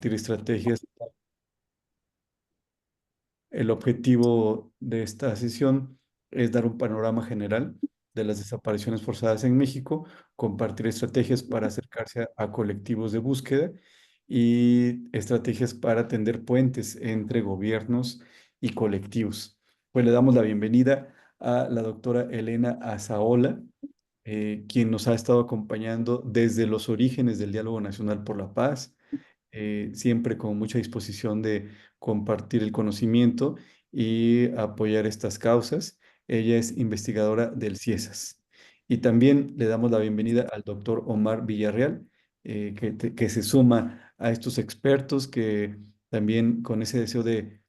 compartir estrategias. El objetivo de esta sesión es dar un panorama general de las desapariciones forzadas en México, compartir estrategias para acercarse a colectivos de búsqueda y estrategias para tender puentes entre gobiernos y colectivos. Pues le damos la bienvenida a la doctora Elena Azaola, quien nos ha estado acompañando desde los orígenes del Diálogo Nacional por la Paz, siempre con mucha disposición de compartir el conocimiento y apoyar estas causas. Ella es investigadora del CIESAS. Y también le damos la bienvenida al doctor Omar Villarreal, que se suma a estos expertos que también con ese deseo de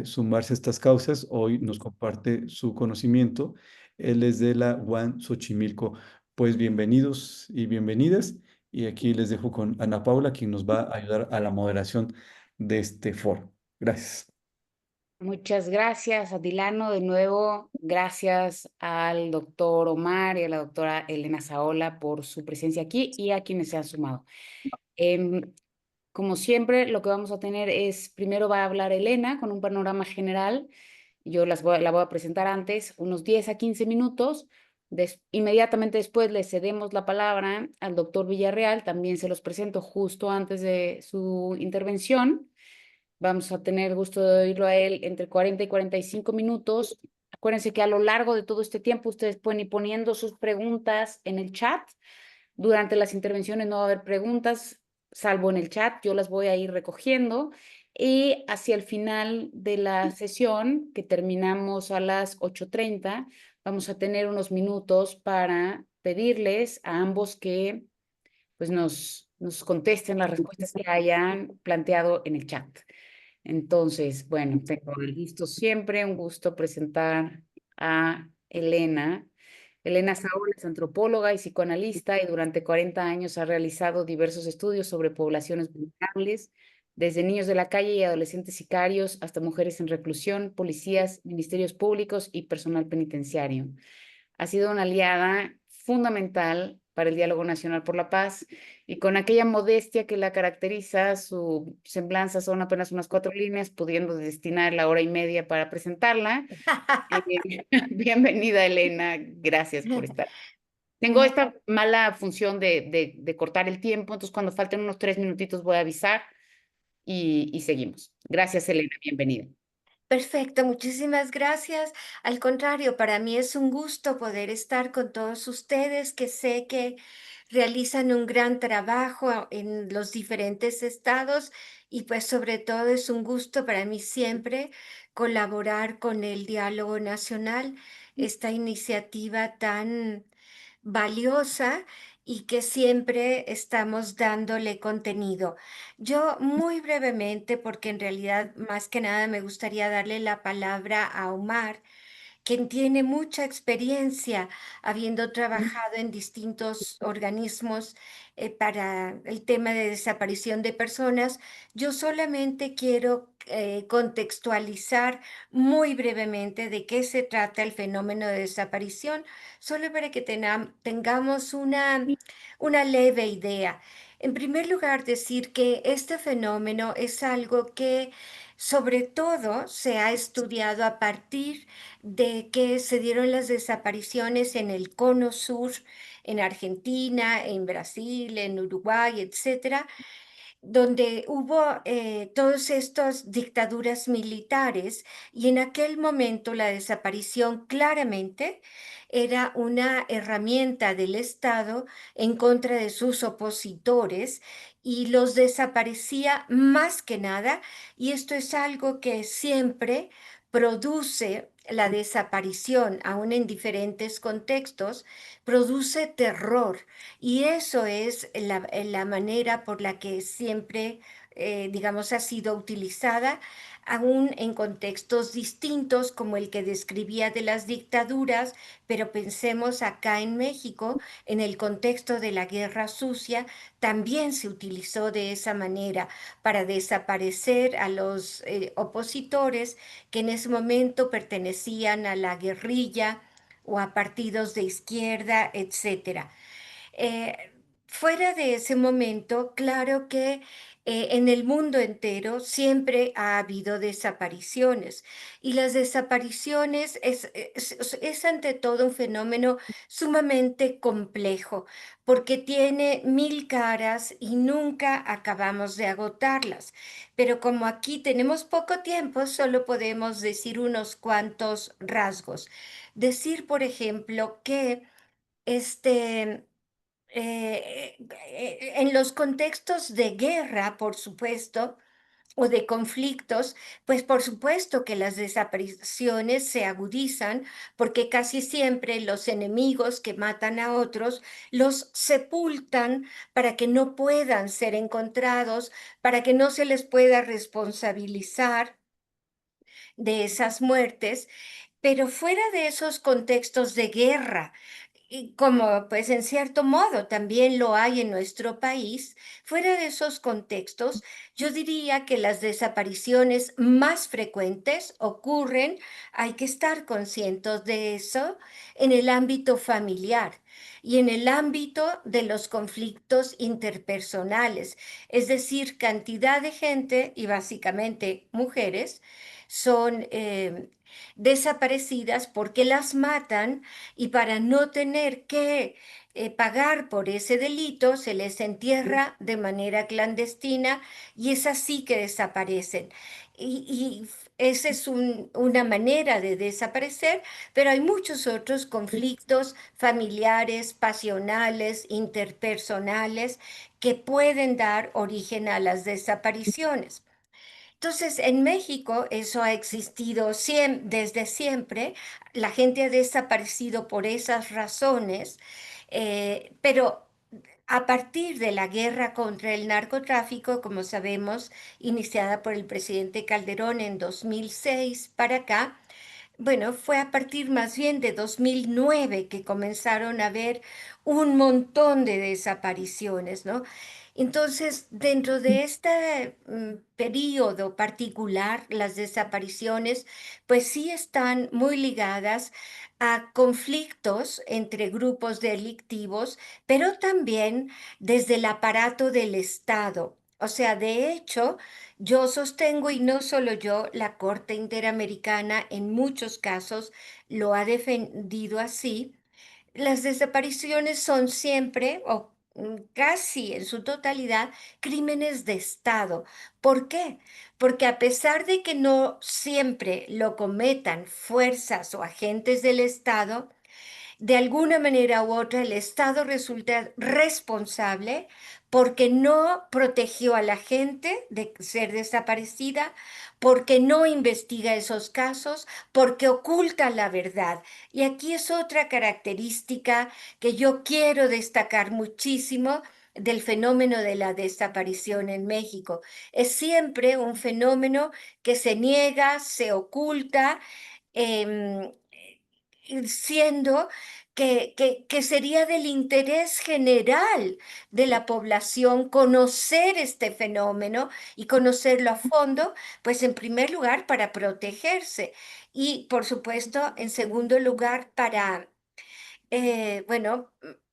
sumarse a estas causas, hoy nos comparte su conocimiento. Él es de la UAN Xochimilco. Pues bienvenidos y bienvenidas. Y aquí les dejo con Ana Paula, quien nos va a ayudar a la moderación de este foro. Gracias. Muchas gracias, Adilano. De nuevo, gracias al doctor Omar y a la doctora Elena Saola por su presencia aquí y a quienes se han sumado. Em, Como siempre, lo que vamos a tener es, primero va a hablar Elena con un panorama general. Yo la voy a presentar antes, unos 10 a 15 minutos. Inmediatamente después le cedemos la palabra al doctor Villarreal. También se los presento justo antes de su intervención. Vamos a tener gusto de oírlo a él entre 40 y 45 minutos. Acuérdense que a lo largo de todo este tiempo ustedes pueden ir poniendo sus preguntas en el chat. Durante las intervenciones no va a haber preguntas, salvo en el chat. Yo las voy a ir recogiendo. Y hacia el final de la sesión, que terminamos a las 8:30, vamos a tener unos minutos para pedirles a ambos que pues, nos contesten las respuestas que hayan planteado en el chat. Entonces, bueno, tengo el gusto siempre, un gusto presentar a Elena. Elena Saúl es antropóloga y psicoanalista y durante 40 años ha realizado diversos estudios sobre poblaciones vulnerables, desde niños de la calle y adolescentes sicarios hasta mujeres en reclusión, policías, ministerios públicos y personal penitenciario. Ha sido una aliada fundamental para el Diálogo Nacional por la Paz y con aquella modestia que la caracteriza, su semblanza son apenas unas 4 líneas, pudiendo destinar la hora y media para presentarla. Bienvenida, Elena, gracias por estar. Tengo esta mala función de cortar el tiempo, entonces cuando falten unos 3 minutitos voy a avisar y seguimos. Gracias, Elena, bienvenida. Perfecto, muchísimas gracias. Al contrario, para mí es un gusto poder estar con todos ustedes que sé que realizan un gran trabajo en los diferentes estados y pues sobre todo es un gusto para mí siempre colaborar con el Diálogo Nacional, esta iniciativa tan valiosa y que siempre estamos dándole contenido. Yo muy brevemente, porque en realidad más que nada me gustaría darle la palabra a Omar, quien tiene mucha experiencia habiendo trabajado en distintos organismos para el tema de desaparición de personas. Yo solamente quiero contextualizar muy brevemente de qué se trata el fenómeno de desaparición, solo para que tengamos una leve idea. En primer lugar, decir que este fenómeno es algo que sobre todo se ha estudiado a partir de que se dieron las desapariciones en el Cono Sur, en Argentina, en Brasil, en Uruguay, etcétera, donde hubo todas estas dictaduras militares y en aquel momento la desaparición claramente era una herramienta del Estado en contra de sus opositores y los desaparecía más que nada, y esto es algo que siempre produce la desaparición, aún en diferentes contextos, produce terror. Y eso es la manera por la que siempre, digamos, ha sido utilizada, aún en contextos distintos como el que describía de las dictaduras, pero pensemos acá en México, en el contexto de la Guerra Sucia, también se utilizó de esa manera para desaparecer a los opositores que en ese momento pertenecían a la guerrilla o a partidos de izquierda, etcétera. Eh, Fuera de ese momento, claro que En el mundo entero siempre ha habido desapariciones y las desapariciones es ante todo un fenómeno sumamente complejo porque tiene mil caras y nunca acabamos de agotarlas. Pero como aquí tenemos poco tiempo, solo podemos decir unos cuantos rasgos. Decir, por ejemplo, que este, en los contextos de guerra, por supuesto, o de conflictos, pues por supuesto que las desapariciones se agudizan porque casi siempre los enemigos que matan a otros los sepultan para que no puedan ser encontrados, para que no se les pueda responsabilizar de esas muertes, pero fuera de esos contextos de guerra, y como pues en cierto modo también lo hay en nuestro país, fuera de esos contextos, yo diría que las desapariciones más frecuentes ocurren, hay que estar conscientes de eso, en el ámbito familiar y en el ámbito de los conflictos interpersonales, es decir, cantidad de gente y básicamente mujeres son desaparecidas porque las matan y para no tener que pagar por ese delito se les entierra de manera clandestina y es así que desaparecen. Y esa es una manera de desaparecer, pero hay muchos otros conflictos familiares, pasionales, interpersonales que pueden dar origen a las desapariciones. Entonces, en México eso ha existido desde siempre. La gente ha desaparecido por esas razones, pero a partir de la guerra contra el narcotráfico, como sabemos, iniciada por el presidente Calderón en 2006 para acá, bueno, fue a partir más bien de 2009 que comenzaron a haber un montón de desapariciones, ¿no? Entonces, dentro de este periodo particular, las desapariciones, pues sí están muy ligadas a conflictos entre grupos delictivos, pero también desde el aparato del Estado. O sea, de hecho, yo sostengo, y no solo yo, la Corte Interamericana en muchos casos lo ha defendido así. Las desapariciones son siempre o casi en su totalidad crímenes de Estado. ¿Por qué? Porque a pesar de que no siempre lo cometan fuerzas o agentes del Estado, de alguna manera u otra el Estado resulta responsable porque no protegió a la gente de ser desaparecida, porque no investiga esos casos, porque oculta la verdad. Y aquí es otra característica que yo quiero destacar muchísimo del fenómeno de la desaparición en México. Es siempre un fenómeno que se niega, se oculta, em, siendo que sería del interés general de la población conocer este fenómeno y conocerlo a fondo, pues en primer lugar para protegerse y por supuesto en segundo lugar para, bueno,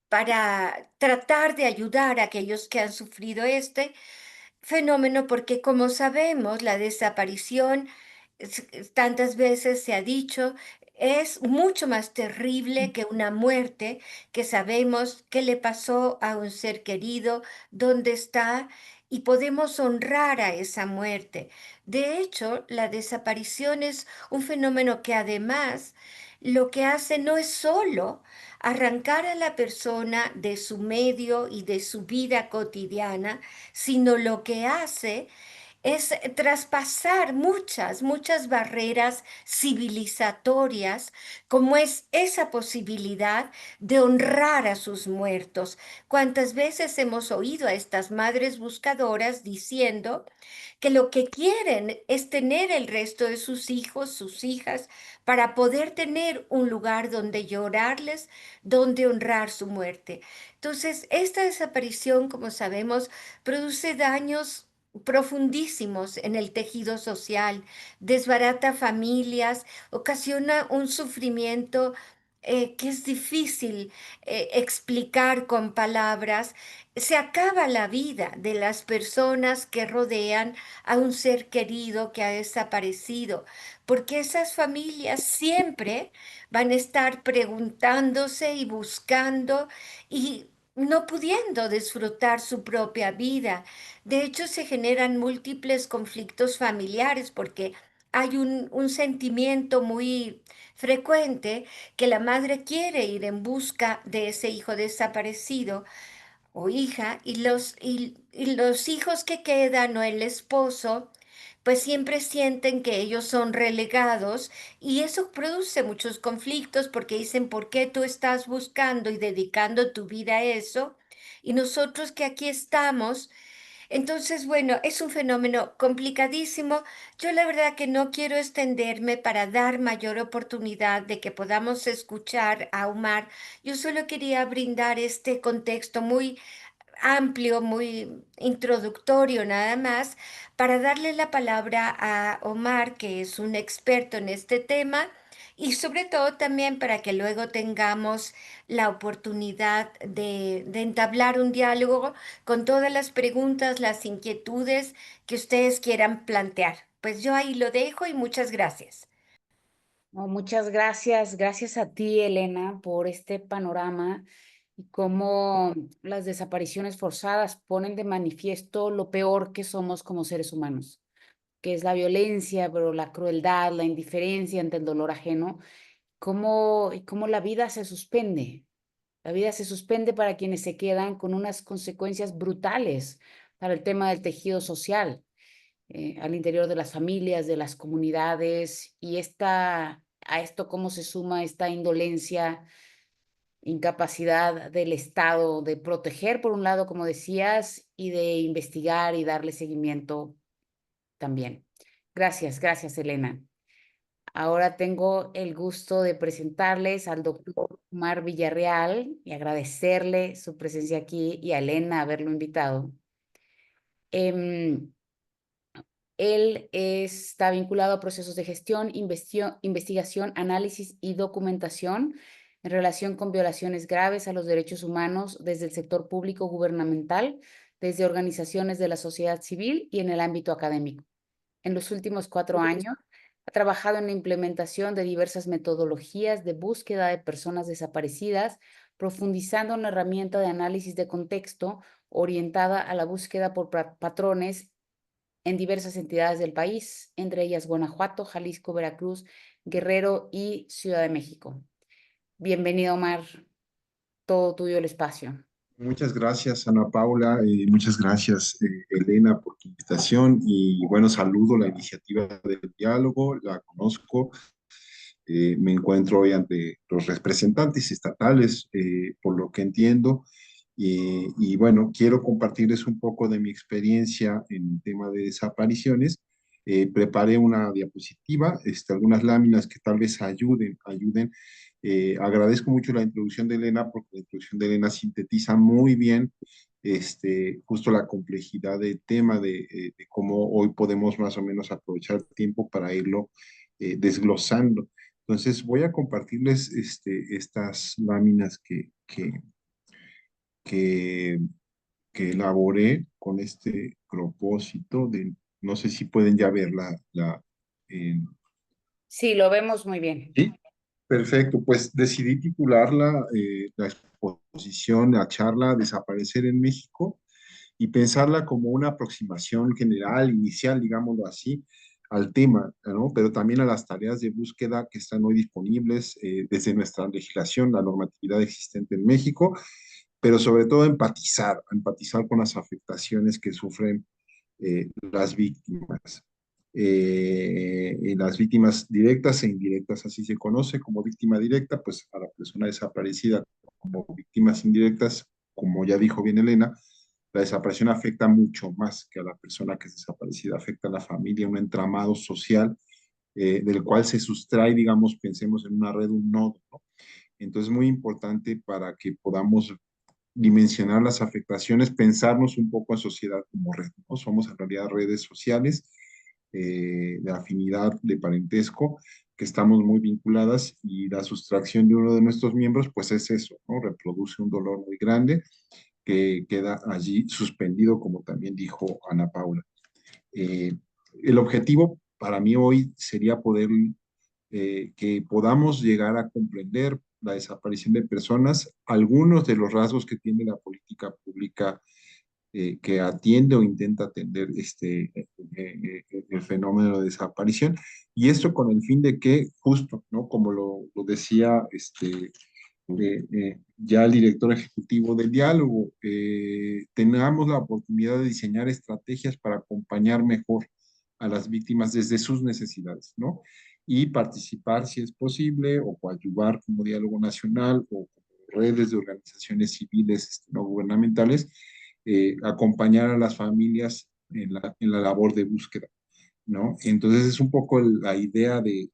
para tratar de ayudar a aquellos que han sufrido este fenómeno, porque como sabemos, la desaparición, tantas veces se ha dicho, es mucho más terrible que una muerte, que sabemos qué le pasó a un ser querido, dónde está, y podemos honrar a esa muerte. De hecho, la desaparición es un fenómeno que además lo que hace no es solo arrancar a la persona de su medio y de su vida cotidiana, sino lo que hace es traspasar muchas barreras civilizatorias, como es esa posibilidad de honrar a sus muertos. ¿Cuántas veces hemos oído a estas madres buscadoras diciendo que lo que quieren es tener el resto de sus hijos, sus hijas, para poder tener un lugar donde llorarles, donde honrar su muerte? Entonces, esta desaparición, como sabemos, produce daños profundísimos en el tejido social, desbarata familias, ocasiona un sufrimiento que es difícil explicar con palabras, se acaba la vida de las personas que rodean a un ser querido que ha desaparecido, porque esas familias siempre van a estar preguntándose y buscando y no pudiendo disfrutar su propia vida. De hecho, se generan múltiples conflictos familiares porque hay un sentimiento muy frecuente que la madre quiere ir en busca de ese hijo desaparecido o hija y los hijos que quedan o el esposo pues siempre sienten que ellos son relegados y eso produce muchos conflictos porque dicen, ¿por qué tú estás buscando y dedicando tu vida a eso? Y nosotros que aquí estamos entonces, bueno, es un fenómeno complicadísimo. Yo la verdad que no quiero extenderme para dar mayor oportunidad de que podamos escuchar a Omar. Yo solo quería brindar este contexto muy amplio, muy introductorio nada más, para darle la palabra a Omar, que es un experto en este tema, y sobre todo también para que luego tengamos la oportunidad de entablar un diálogo con todas las preguntas, las inquietudes que ustedes quieran plantear. Pues yo ahí lo dejo y muchas gracias. No, muchas gracias, gracias a ti, Elena, por este panorama y cómo las desapariciones forzadas ponen de manifiesto lo peor que somos como seres humanos, que es la violencia, pero la crueldad, la indiferencia ante el dolor ajeno, y cómo la vida se suspende. La vida se suspende para quienes se quedan con unas consecuencias brutales para el tema del tejido social, al interior de las familias, de las comunidades, y a esto cómo se suma esta indolencia, incapacidad del Estado de proteger, por un lado, como decías, y de investigar y darle seguimiento también. Gracias, gracias, Elena. Ahora tengo el gusto de presentarles al doctor Omar Villarreal y agradecerle su presencia aquí y a Elena haberlo invitado. Em, Él está vinculado a procesos de gestión, investigación, análisis y documentación en relación con violaciones graves a los derechos humanos desde el sector público gubernamental, desde organizaciones de la sociedad civil y en el ámbito académico. En los últimos 4 años ha trabajado en la implementación de diversas metodologías de búsqueda de personas desaparecidas, profundizando en la herramienta de análisis de contexto orientada a la búsqueda por patrones en diversas entidades del país, entre ellas Guanajuato, Jalisco, Veracruz, Guerrero y Ciudad de México. Bienvenido, Omar. Todo tuyo el espacio. Muchas gracias, Ana Paula, y muchas gracias, Elena, por tu invitación. Y bueno, saludo la iniciativa del diálogo, la conozco. Me encuentro hoy ante los representantes estatales, por lo que entiendo. Y bueno, quiero compartirles un poco de mi experiencia en el tema de desapariciones. Preparé una diapositiva, algunas láminas que tal vez ayuden. Agradezco mucho la introducción de Elena, porque la introducción de Elena sintetiza muy bien justo la complejidad del tema de cómo hoy podemos más o menos aprovechar el tiempo para irlo desglosando. Entonces voy a compartirles estas láminas que, que elaboré con este propósito de, no sé si pueden ya ver eh, Sí, lo vemos muy bien. ¿sí? Perfecto, pues decidí titularla, la exposición, la charla Desaparecer en México, y pensarla como una aproximación general, inicial, digámoslo así, al tema, ¿no? Pero también a las tareas de búsqueda que están hoy disponibles desde nuestra legislación, la normatividad existente en México, pero sobre todo empatizar con las afectaciones que sufren las víctimas. Y las víctimas directas e indirectas, así se conoce como víctima directa, pues a la persona desaparecida como víctimas indirectas, como ya dijo bien Elena, la desaparición afecta mucho más que a la persona que es desaparecida, afecta a la familia, un entramado social del cual se sustrae, digamos, pensemos en una red, un nodo, ¿no? Entonces es muy importante para que podamos dimensionar las afectaciones, pensarnos un poco en sociedad como red, ¿no? Somos en realidad redes sociales de afinidad, de parentesco, que estamos muy vinculadas y la sustracción de uno de nuestros miembros, pues es eso, ¿no? Reproduce un dolor muy grande que queda allí suspendido, como también dijo Ana Paula. Eh, el objetivo para mí hoy sería poder que podamos llegar a comprender la desaparición de personas, algunos de los rasgos que tiene la política pública que atiende o intenta atender el fenómeno de desaparición, y esto con el fin de que, justo, ¿no? Como lo decía ya el director ejecutivo del diálogo, tengamos la oportunidad de diseñar estrategias para acompañar mejor a las víctimas desde sus necesidades, ¿no? Y participar, si es posible, o coadyuvar como diálogo nacional o como redes de organizaciones civiles no gubernamentales, acompañar a las familias en la labor de búsqueda, ¿no? Entonces es un poco la idea de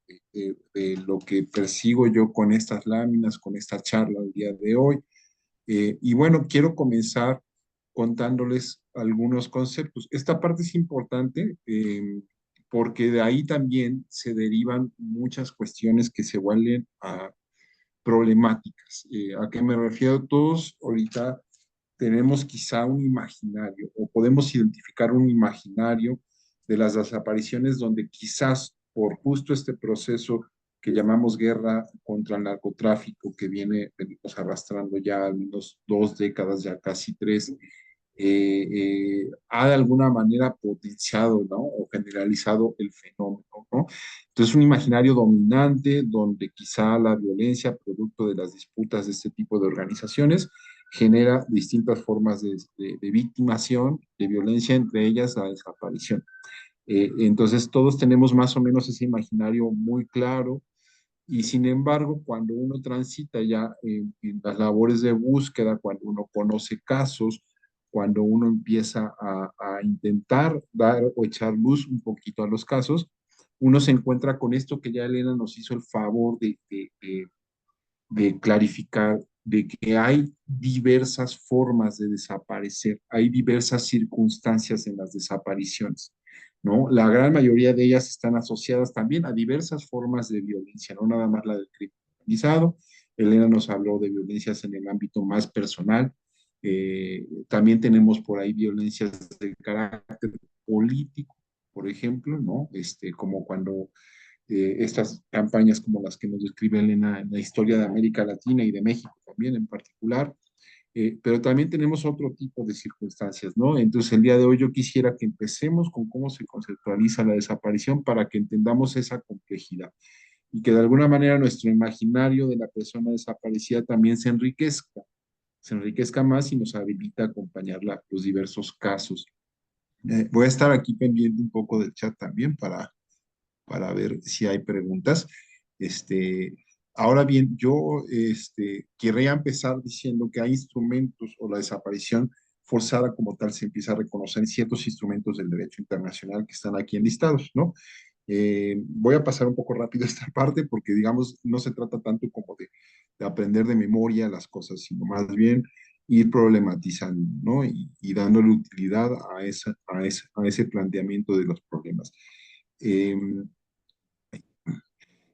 lo que persigo yo con estas láminas, con esta charla el día de hoy. Y bueno, quiero comenzar contándoles algunos conceptos. Esta parte es importante porque de ahí también se derivan muchas cuestiones que se vuelven a problemáticas. ¿A qué me refiero? Todos ahorita tenemos quizá un imaginario o podemos identificar un imaginario de las desapariciones donde quizás por justo este proceso que llamamos guerra contra el narcotráfico que venimos arrastrando ya al menos 2 décadas, ya casi 3, ha de alguna manera potenciado, ¿no? O generalizado el fenómeno, ¿no? Entonces, un imaginario dominante donde quizá la violencia, producto de las disputas de este tipo de organizaciones, genera distintas formas de victimación, de violencia, entre ellas la desaparición. Entonces, todos tenemos más o menos ese imaginario muy claro y sin embargo, cuando uno transita ya en las labores de búsqueda, cuando uno conoce casos, cuando uno empieza a intentar dar o echar luz un poquito a los casos, uno se encuentra con esto que ya Elena nos hizo el favor de clarificar, de que hay diversas formas de desaparecer, hay diversas circunstancias en las desapariciones, ¿no? La gran mayoría de ellas están asociadas también a diversas formas de violencia, no nada más la del crimen organizado. Elena nos habló de violencias en el ámbito más personal. También tenemos por ahí violencias de carácter político, por ejemplo, ¿no? Como cuando estas campañas como las que nos describe Elena en la historia de América Latina y de México también en particular, pero también tenemos otro tipo de circunstancias, ¿no? Entonces el día de hoy yo quisiera que empecemos con cómo se conceptualiza la desaparición para que entendamos esa complejidad y que de alguna manera nuestro imaginario de la persona desaparecida también se enriquezca más y nos habilita a acompañar los diversos casos. Voy a estar aquí pendiente un poco del chat también para ver si hay preguntas. Este, ahora bien, yo querría empezar diciendo que hay instrumentos o la desaparición forzada como tal se empieza a reconocer en ciertos instrumentos del derecho internacional que están aquí enlistados, ¿no? Voy a pasar un poco rápido esta parte porque, digamos, no se trata tanto como de aprender de memoria las cosas, sino más bien ir problematizando, ¿no? Y dándole utilidad a ese planteamiento de los problemas. Eh,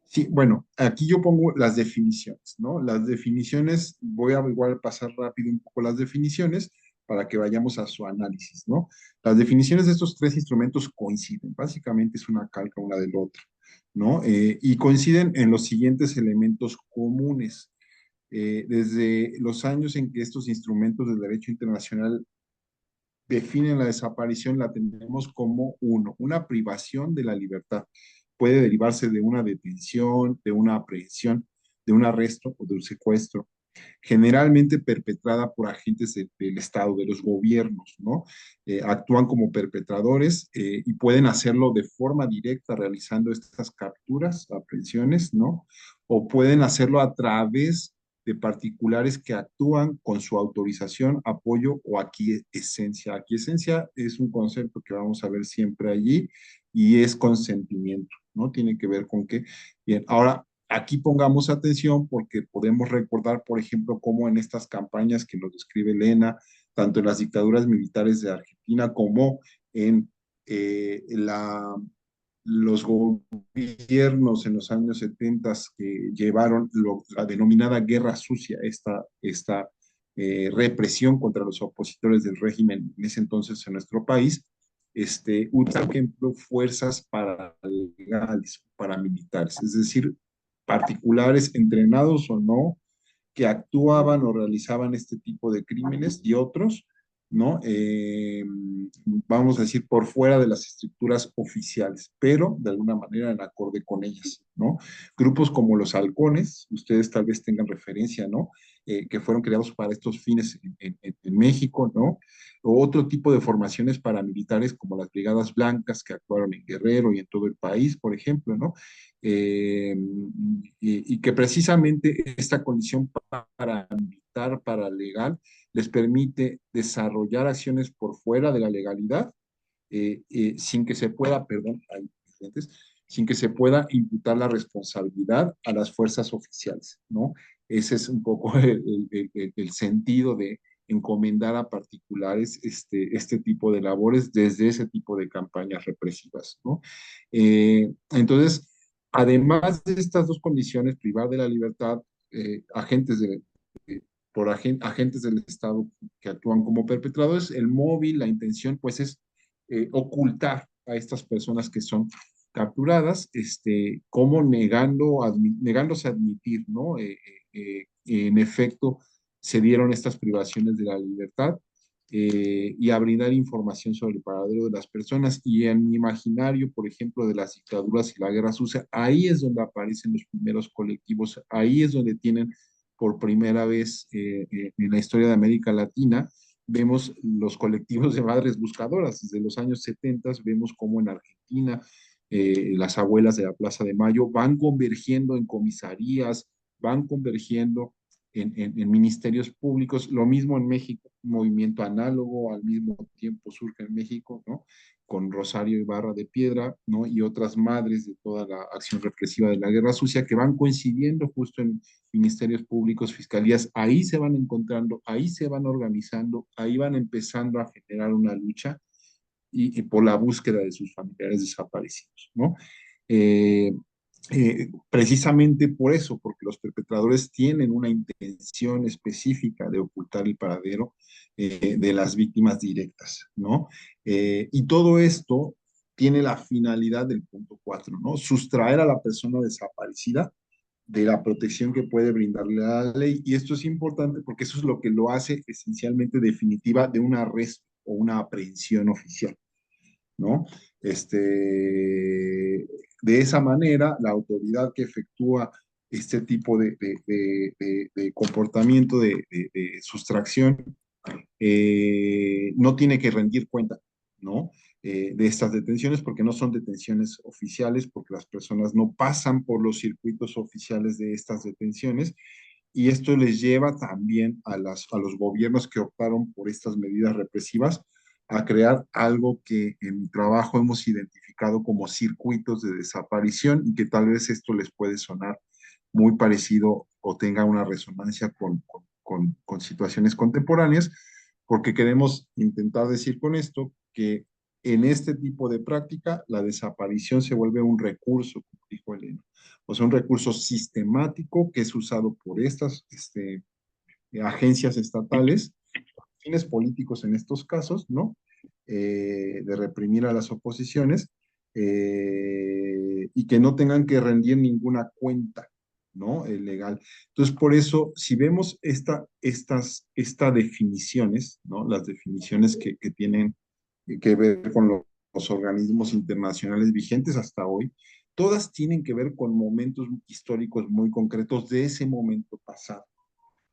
Sí, bueno, aquí yo pongo las definiciones, ¿no? Las definiciones, voy a igual pasar rápido un poco las definiciones para que vayamos a su análisis, ¿no? Las definiciones de estos tres instrumentos coinciden, básicamente es una calca una del otro, ¿no? Y coinciden en los siguientes elementos comunes. Desde los años en que estos instrumentos del derecho internacional definen la desaparición, la tenemos como una privación de la libertad. Puede derivarse de una detención, de una aprehensión, de un arresto o de un secuestro, generalmente perpetrada por agentes del Estado, de los gobiernos, ¿no? Actúan como perpetradores y pueden hacerlo de forma directa realizando estas capturas, aprehensiones, ¿no? O pueden hacerlo a través de particulares que actúan con su autorización, apoyo o aquiescencia. Aquiescencia es un concepto que vamos a ver siempre allí y es consentimiento, ¿no? Tiene que ver con que, bien, ahora aquí pongamos atención porque podemos recordar, por ejemplo, cómo en estas campañas que nos describe Elena, tanto en las dictaduras militares de Argentina como en la los gobiernos en los años 70 que llevaron la denominada guerra sucia, esta represión contra los opositores del régimen en ese entonces en nuestro país, usaron, por ejemplo, fuerzas paralegales, paramilitares, es decir, particulares entrenados o no, que actuaban o realizaban este tipo de crímenes y otros, ¿no? Vamos a decir, por fuera de las estructuras oficiales, pero de alguna manera en acorde con ellas, ¿no? Grupos como los halcones, ustedes tal vez tengan referencia, ¿no? Que fueron creados para estos fines en México, ¿no? O otro tipo de formaciones paramilitares como las Brigadas Blancas que actuaron en Guerrero y en todo el país, por ejemplo, ¿no? Y que precisamente esta condición paramilitar, paralegal, les permite desarrollar acciones por fuera de la legalidad sin que se pueda, perdón, hay diferentes, sin que se pueda imputar la responsabilidad a las fuerzas oficiales, ¿no? Ese es un poco el sentido de encomendar a particulares este tipo de labores desde ese tipo de campañas represivas, ¿no? Entonces, además de estas dos condiciones, privar de la libertad, agentes agentes del Estado que actúan como perpetradores, el móvil, la intención, pues es ocultar a estas personas que son capturadas, como negándose a admitir, ¿no? En efecto, se dieron estas privaciones de la libertad y a brindar información sobre el paradero de las personas. Y en mi imaginario, por ejemplo, de las dictaduras y la guerra sucia, ahí es donde aparecen los primeros colectivos, ahí es donde tienen por primera vez en la historia de América Latina, vemos los colectivos de madres buscadoras. Desde los años 70 vemos cómo en Argentina las abuelas de la Plaza de Mayo van convergiendo en comisarías, van convergiendo en ministerios públicos. Lo mismo en México, un movimiento análogo al mismo tiempo surge en México, ¿no? Con Rosario Ibarra de Piedra, ¿no? Y otras madres de toda la acción represiva de la Guerra Sucia que van coincidiendo justo en ministerios públicos, fiscalías, ahí se van encontrando, ahí se van organizando, ahí van empezando a generar una lucha y por la búsqueda de sus familiares desaparecidos, ¿no? Eh, Precisamente por eso, porque los perpetradores tienen una intención específica de ocultar el paradero de las víctimas directas, ¿no? Y todo esto tiene la finalidad del punto 4, ¿no? Sustraer a la persona desaparecida de la protección que puede brindarle la ley. Y esto es importante porque eso es lo que lo hace esencialmente definitiva de un arresto o una aprehensión oficial, ¿no? De esa manera, la autoridad que efectúa este tipo de comportamiento de sustracción no tiene que rendir cuenta, ¿no? De estas detenciones, porque no son detenciones oficiales, porque las personas no pasan por los circuitos oficiales de estas detenciones, y esto les lleva también a los gobiernos que optaron por estas medidas represivas a crear algo que en mi trabajo hemos identificado como circuitos de desaparición y que tal vez esto les puede sonar muy parecido o tenga una resonancia con situaciones contemporáneas, porque queremos intentar decir con esto que en este tipo de práctica la desaparición se vuelve un recurso, como dijo Elena, o sea, un recurso sistemático que es usado por estas agencias estatales, fines políticos en estos casos, ¿no? De reprimir a las oposiciones y que no tengan que rendir ninguna cuenta, ¿no? Legal. Entonces, por eso, si vemos estas definiciones, ¿no? Las definiciones que tienen que ver con los organismos internacionales vigentes hasta hoy, todas tienen que ver con momentos históricos muy concretos de ese momento pasado.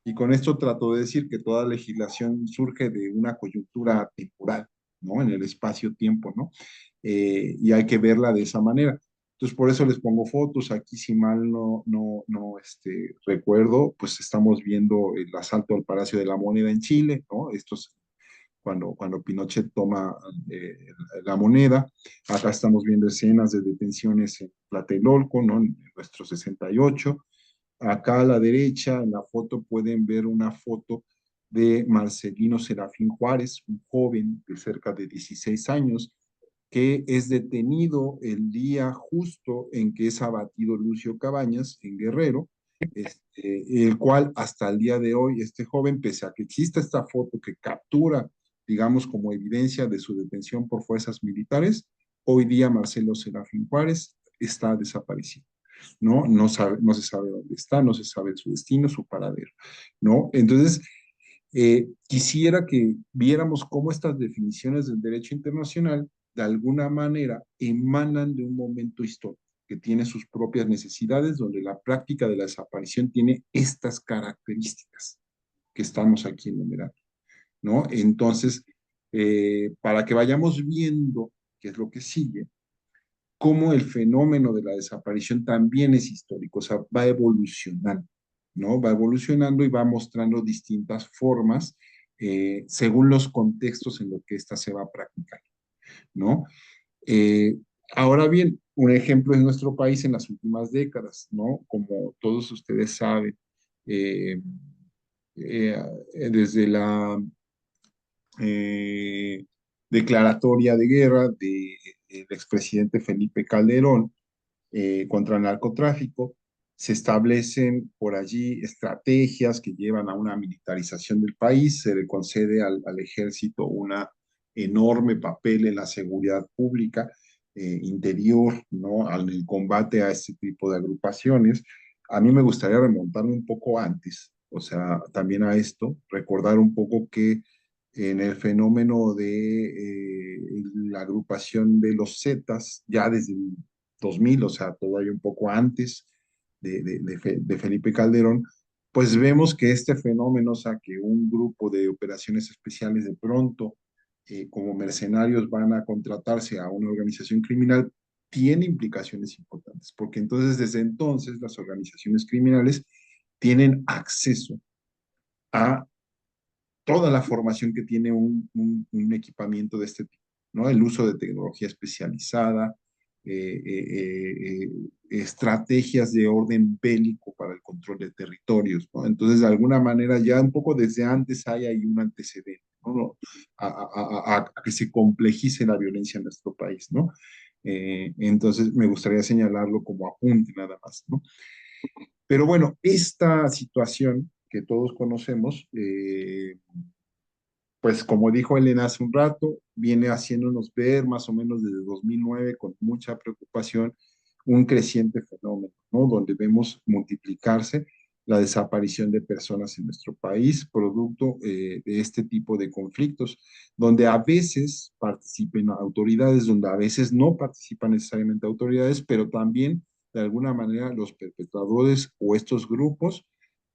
Y con esto trato de decir que toda legislación surge de una coyuntura temporal, ¿no? En el espacio-tiempo, ¿no? Y hay que verla de esa manera. Entonces, por eso les pongo fotos. Aquí, si mal no recuerdo, pues estamos viendo el asalto al Palacio de la Moneda en Chile, ¿no? Esto es cuando Pinochet toma la moneda. Acá estamos viendo escenas de detenciones en Tlatelolco, ¿no? En nuestro 68. Acá a la derecha, en la foto, pueden ver una foto de Marcelino Serafín Juárez, un joven de cerca de 16 años, que es detenido el día justo en que es abatido Lucio Cabañas en Guerrero, el cual hasta el día de hoy, este joven, pese a que exista esta foto que captura, digamos, como evidencia de su detención por fuerzas militares, hoy día Marcelo Serafín Juárez está desaparecido, ¿no? No se sabe dónde está, no se sabe su destino, su paradero, ¿no? Entonces, quisiera que viéramos cómo estas definiciones del derecho internacional de alguna manera emanan de un momento histórico que tiene sus propias necesidades, donde la práctica de la desaparición tiene estas características que estamos aquí enumerando, ¿no? Entonces, para que vayamos viendo qué es lo que sigue, cómo el fenómeno de la desaparición también es histórico, o sea, va evolucionando, ¿no? Va evolucionando y va mostrando distintas formas según los contextos en los que ésta se va a practicar, ¿no? Eh, Ahora bien, un ejemplo es nuestro país en las últimas décadas, ¿no? Como todos ustedes saben, eh, eh, desde la eh, declaratoria de guerra del expresidente Felipe Calderón contra el narcotráfico, se establecen por allí estrategias que llevan a una militarización del país, se le concede al ejército una enorme papel en la seguridad pública interior, ¿no? En el combate a este tipo de agrupaciones. A mí me gustaría remontarme un poco antes, o sea, también a esto, recordar un poco que en el fenómeno de la agrupación de los Zetas, ya desde el 2000, o sea, todavía un poco antes de Felipe Calderón, pues vemos que este fenómeno, o sea, que un grupo de operaciones especiales de pronto, como mercenarios, van a contratarse a una organización criminal, tiene implicaciones importantes, porque entonces desde entonces las organizaciones criminales tienen acceso a toda la formación que tiene un equipamiento de este tipo, ¿no? El uso de tecnología especializada, estrategias de orden bélico para el control de territorios, ¿no? Entonces, de alguna manera, ya un poco desde antes hay ahí un antecedente, ¿no? A que se complejice la violencia en nuestro país, ¿no? Entonces, me gustaría señalarlo como apunte nada más, ¿no? Pero bueno, esta situación que todos conocemos, pues como dijo Elena hace un rato, viene haciéndonos ver más o menos desde 2009 con mucha preocupación un creciente fenómeno, ¿no? Donde vemos multiplicarse la desaparición de personas en nuestro país, producto de este tipo de conflictos, donde a veces participan autoridades, donde a veces no participan necesariamente autoridades, pero también de alguna manera los perpetradores o estos grupos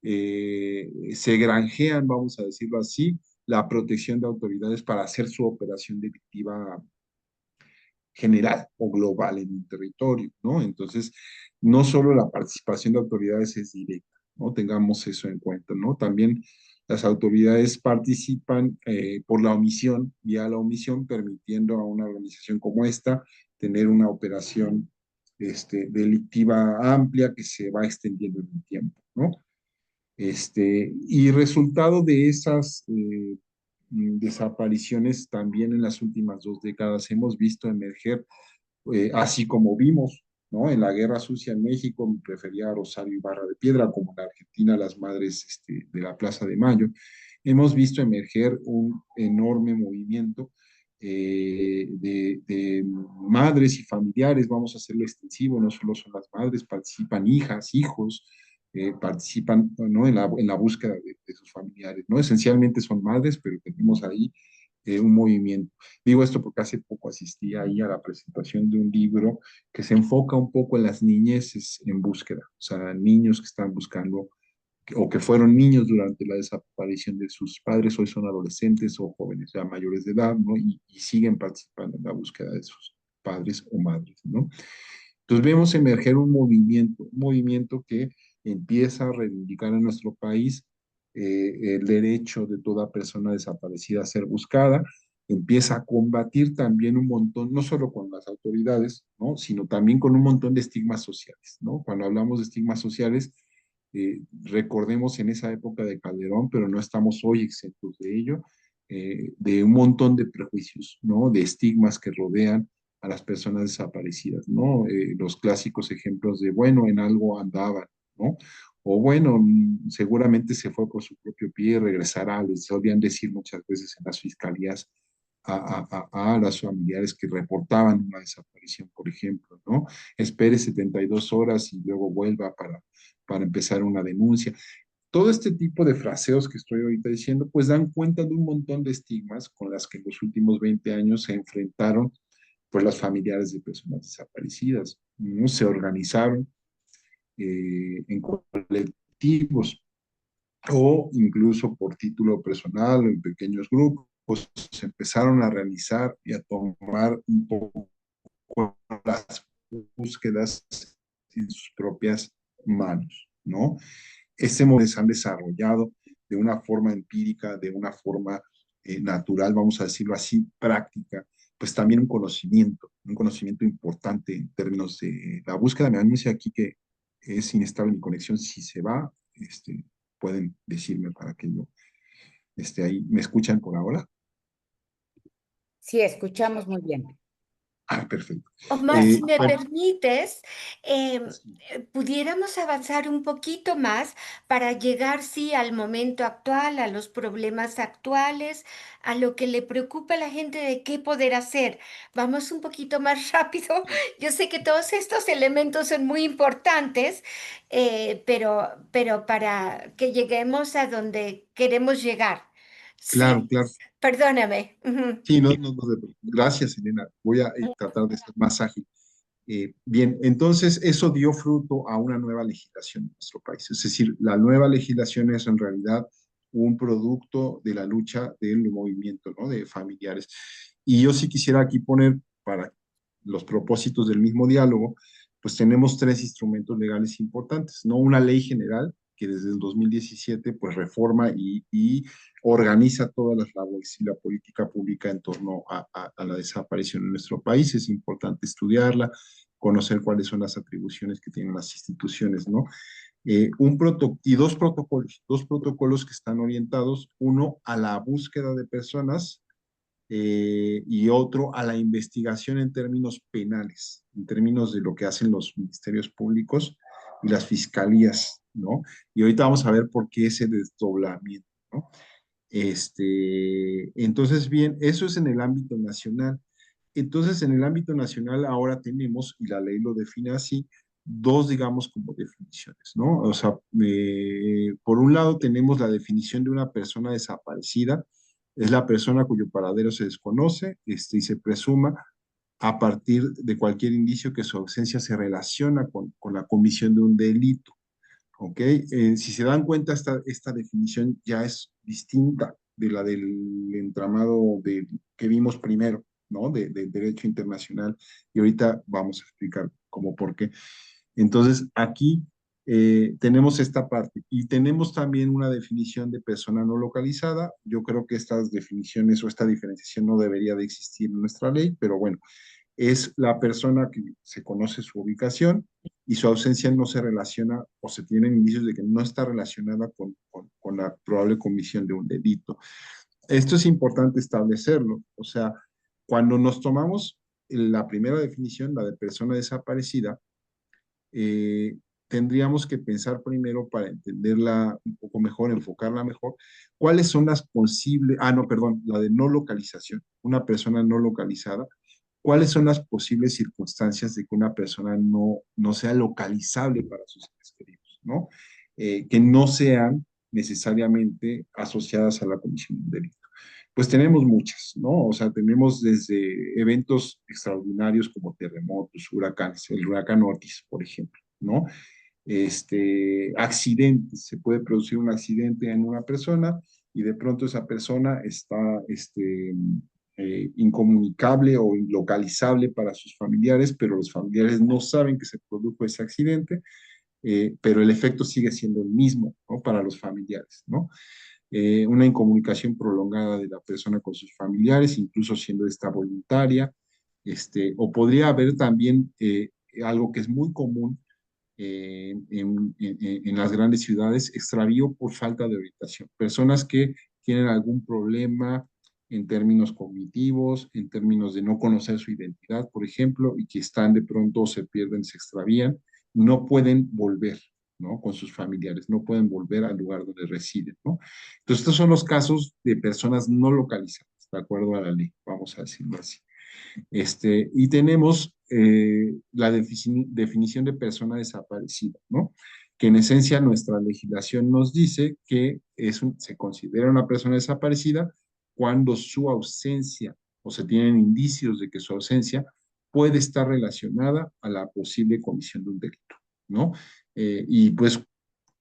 se granjean, vamos a decirlo así, la protección de autoridades para hacer su operación delictiva general o global en un territorio, ¿no? Entonces, no solo la participación de autoridades es directa, ¿no? Tengamos eso en cuenta, ¿no? También las autoridades participan por la omisión, vía la omisión, permitiendo a una organización como esta tener una operación delictiva amplia que se va extendiendo en el tiempo, ¿no? Y resultado de esas desapariciones también en las últimas 2 décadas hemos visto emerger, así como vimos, ¿no? En la Guerra Sucia en México, me prefería a Rosario Ibarra de Piedra, como en Argentina las madres de la Plaza de Mayo, hemos visto emerger un enorme movimiento de madres y familiares, vamos a hacerlo extensivo, no solo son las madres, participan hijas, hijos, participan, ¿no? En la búsqueda de sus familiares, ¿no? Esencialmente son madres, pero tenemos ahí un movimiento. Digo esto porque hace poco asistí ahí a la presentación de un libro que se enfoca un poco en las niñeces en búsqueda, o sea, niños que están buscando o que fueron niños durante la desaparición de sus padres, hoy son adolescentes o jóvenes ya mayores de edad, ¿no? Y siguen participando en la búsqueda de sus padres o madres, ¿no? Entonces vemos emerger un movimiento que empieza a reivindicar en nuestro país el derecho de toda persona desaparecida a ser buscada, empieza a combatir también un montón, no solo con las autoridades, ¿no? Sino también con un montón de estigmas sociales, ¿no? Cuando hablamos de estigmas sociales, recordemos en esa época de Calderón, pero no estamos hoy exentos de ello, de un montón de prejuicios, ¿no? De estigmas que rodean a las personas desaparecidas, ¿no? Los clásicos ejemplos de, bueno, en algo andaban, ¿no? O bueno, seguramente se fue por su propio pie y regresará, les solían decir muchas veces en las fiscalías a las familiares que reportaban una desaparición, por ejemplo, ¿no? Espere 72 horas y luego vuelva para empezar una denuncia. Todo este tipo de fraseos que estoy ahorita diciendo, pues dan cuenta de un montón de estigmas con las que en los últimos 20 años se enfrentaron pues las familiares de personas desaparecidas, ¿no? Se organizaron en colectivos o incluso por título personal o en pequeños grupos, se empezaron a realizar y a tomar un poco las búsquedas en sus propias manos, ¿no? Este modelo se han desarrollado de una forma empírica, de una forma natural, vamos a decirlo así, práctica, pues también un conocimiento importante en términos de la búsqueda. Me anuncia aquí que es inestable mi conexión. Si se va, pueden decirme para que yo esté ahí. ¿Me escuchan por ahora? Sí, escuchamos muy bien. Ah, perfecto. Omar, si me Bueno, permites, sí, pudiéramos avanzar un poquito más para llegar, sí, al momento actual, a los problemas actuales, a lo que le preocupa a la gente de qué poder hacer. Vamos un poquito más rápido. Yo sé que todos estos elementos son muy importantes, pero para que lleguemos a donde queremos llegar. claro, Sí, claro. perdóname. Ujú. Sí, gracias, Elena. Voy a tratar de ser más ágil. Bien, entonces eso dio fruto a una nueva legislación en nuestro país. Es decir, la nueva legislación es en realidad un producto de la lucha del movimiento, ¿no? De familiares. Y yo sí quisiera aquí poner, para los propósitos del mismo diálogo, pues tenemos tres instrumentos legales importantes, ¿no? Una ley general que desde el 2017 pues reforma y organiza todas las labores y la política pública en torno a la desaparición en nuestro país. Es importante estudiarla, conocer cuáles son las atribuciones que tienen las instituciones, ¿no? Y dos protocolos que están orientados, uno a la búsqueda de personas y otro a la investigación en términos penales, en términos de lo que hacen los ministerios públicos y las fiscalías, ¿no? Y ahorita vamos a ver por qué ese desdoblamiento, ¿no? Entonces, bien, eso es en el ámbito nacional. Entonces, en el ámbito nacional ahora tenemos, y la ley lo define así, dos, digamos, como definiciones, ¿no? O sea, por un lado tenemos la definición de una persona desaparecida, es la persona cuyo paradero se desconoce, y se presuma a partir de cualquier indicio que su ausencia se relaciona con la comisión de un delito. ¿Ok? Si se dan cuenta, esta definición ya es distinta de la del entramado que vimos primero, ¿no? Del derecho internacional. Y ahorita vamos a explicar cómo, por qué. Entonces, aquí tenemos esta parte y tenemos también una definición de persona no localizada. Yo creo que estas definiciones o esta diferenciación no debería de existir en nuestra ley, pero bueno, es la persona que se conoce su ubicación y su ausencia no se relaciona o se tienen indicios de que no está relacionada con la probable comisión de un delito. Esto es importante establecerlo. O sea, cuando nos tomamos la primera definición, la de persona desaparecida, eh, tendríamos que pensar primero para entenderla un poco mejor, enfocarla mejor, cuáles son las posibles, no, perdón, la de no localización, una persona no localizada, cuáles son las posibles circunstancias de que una persona no sea localizable para sus seres queridos, ¿no? Que no sean necesariamente asociadas a la comisión de un delito. Pues tenemos muchas, ¿no? O sea, tenemos desde eventos extraordinarios como terremotos, huracanes, el huracán Otis, por ejemplo, ¿no? Accidentes, se puede producir un accidente en una persona y de pronto esa persona está incomunicable o ilocalizable para sus familiares, pero los familiares no saben que se produjo ese accidente, pero el efecto sigue siendo el mismo, ¿no? Para los familiares, ¿no? Una incomunicación prolongada de la persona con sus familiares, incluso siendo esta voluntaria, o podría haber también algo que es muy común en las grandes ciudades, extravío por falta de orientación. Personas que tienen algún problema en términos cognitivos, en términos de no conocer su identidad, por ejemplo, y que están de pronto, se pierden, se extravían, no pueden volver, ¿no? Con sus familiares, no pueden volver al lugar donde residen, ¿no? Entonces, estos son los casos de personas no localizadas, de acuerdo a la ley, vamos a decirlo así. Y tenemos la definición de persona desaparecida, ¿no? Que en esencia nuestra legislación nos dice que se considera una persona desaparecida cuando su ausencia o se tienen indicios de que su ausencia puede estar relacionada a la posible comisión de un delito, ¿no? Y pues,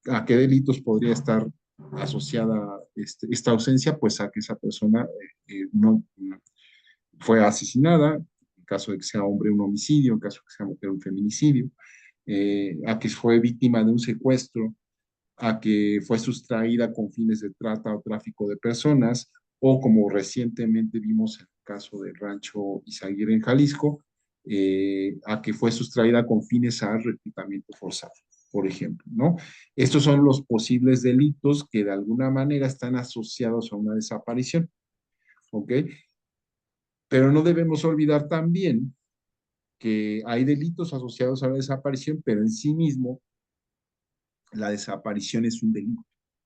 ¿a qué delitos podría estar asociada esta ausencia? Pues a que esa persona no fue asesinada, en caso de que sea hombre un homicidio, en caso de que sea mujer un feminicidio, a que fue víctima de un secuestro, a que fue sustraída con fines de trata o tráfico de personas, o como recientemente vimos en el caso del rancho Izaguirre en Jalisco, a que fue sustraída con fines a reclutamiento forzado, por ejemplo, ¿no? Estos son los posibles delitos que de alguna manera están asociados a una desaparición, ¿ok? Pero no debemos olvidar también que hay delitos asociados a la desaparición, pero en sí mismo la desaparición es un delito.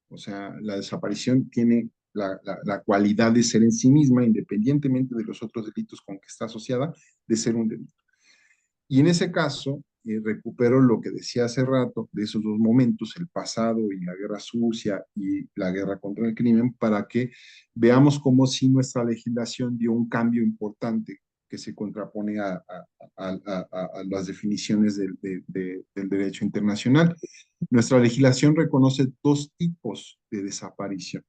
O sea, la desaparición tiene la cualidad de ser en sí misma, independientemente de los otros delitos con que está asociada, de ser un delito. Y en ese caso, recupero lo que decía hace rato de esos dos momentos, el pasado y la guerra sucia y la guerra contra el crimen, para que veamos cómo si nuestra legislación dio un cambio importante que se contrapone a las definiciones del derecho internacional. Nuestra legislación reconoce dos tipos de desaparición,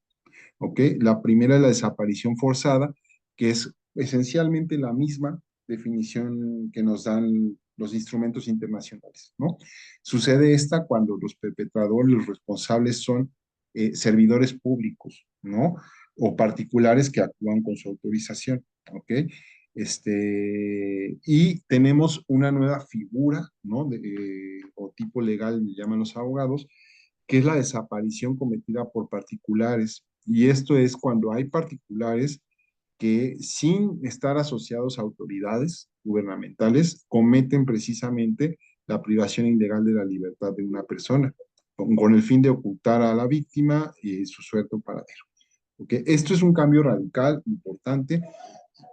¿ok? La primera es la desaparición forzada, que es esencialmente la misma definición que nos dan los instrumentos internacionales, ¿no? Sucede esta cuando los perpetradores, los responsables son servidores públicos, ¿no? O particulares que actúan con su autorización, ¿ok? Y tenemos una nueva figura, ¿no? O tipo legal, le llaman los abogados, que es la desaparición cometida por particulares. Y esto es cuando hay particulares que sin estar asociados a autoridades gubernamentales cometen precisamente la privación ilegal de la libertad de una persona con el fin de ocultar a la víctima y su suerte o paradero. ¿Okay? Esto es un cambio radical, importante.